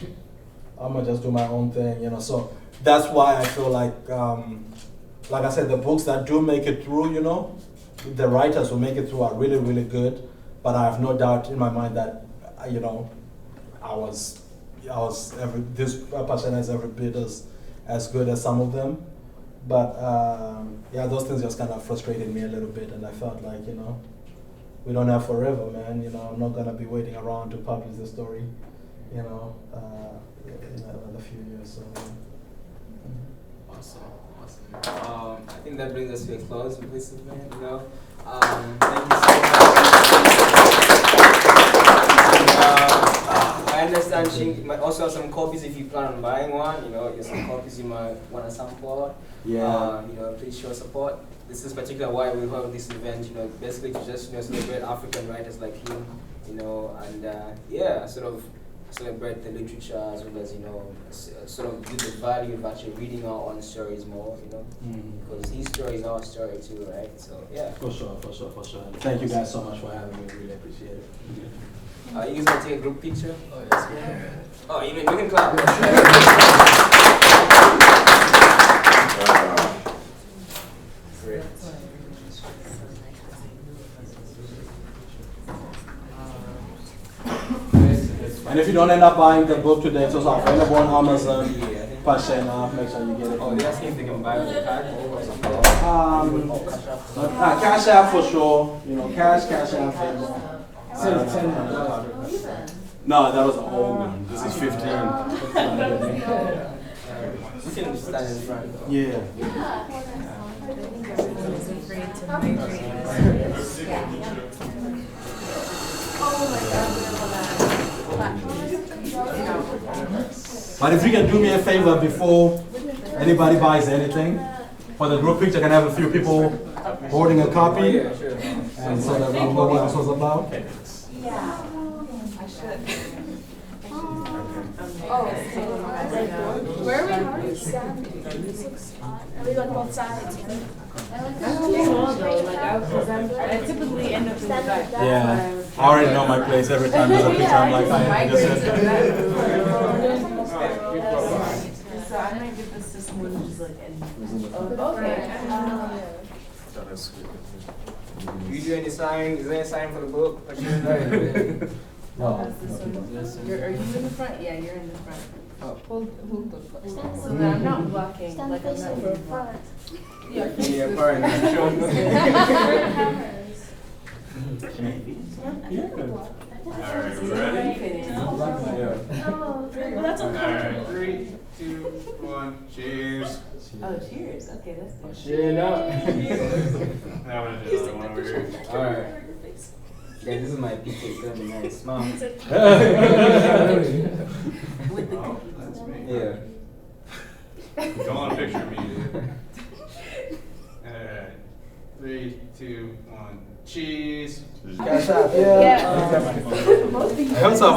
I'm gonna just do my own thing, you know, so that's why I feel like I said, the books that do make it through, you know, the writers who make it through are really, really good, but I have no doubt in my mind that, you know, this Pashena is every bit as good as some of them, but yeah, those things just kind of frustrated me a little bit, and I felt like, you know, we don't have forever, man. You know, I'm not gonna be waiting around to publish the story, you know, in another few years. So. Awesome. I think that brings us to a close with this event. You know, thank you so much. I understand Shingi might also have some copies if you plan on buying one. You know, there's some copies you might want to sample. Yeah. You know, please show support. This is particularly why we hold this event, you know, basically to just, you know, celebrate African writers like him, you know, and yeah, sort of celebrate the literature as well as, you know, sort of give the value of actually reading our own stories more, you know, because his story is our story too, right? So yeah. For sure. Thank you guys so much for having me. Really appreciate it. You guys want to take a group picture? Oh yes. Oh, you mean we can clap? Great. And if you don't end up buying the book today, it's also available on Amazon. Pashena, make sure you get it. Oh, they're asking if they can buy it with a card or something. Cash App for sure. You know, cash App. No, that was the old one. This is 15. You can stand in front. Yeah. But if you can do me a favor before anybody buys anything, for the group picture, can I have a few people holding a copy? And so that we know what this was about. Yeah. I should. Where are we? How are you standing? This looks odd. Are we like both sides? I typically end up in the back. Yeah, I already know my place every time there's a picture. I'm like, I just So I might give this to someone who's like Do you do any sign? Is there any sign for the book? No. Are you in the front? Yeah, you're in the front. Oh. Hold the front. So that I'm not blocking. Stand Like I'm facing not the really front. Yeah, Yeah, pardon. Alright, we ready? Oh, well, that's okay. Alright, 3, 2, 1, cheers. Oh, cheers. Okay, that's good. Cheers up. Now I'm gonna do another one over here. Alright. Yeah, this is my PK. It's gonna be nice. Mom. With the cookies. Yeah. Don't want a picture of me, dude. Alright. 3, 2, 1, cheese. Yeah. Yeah. I heard some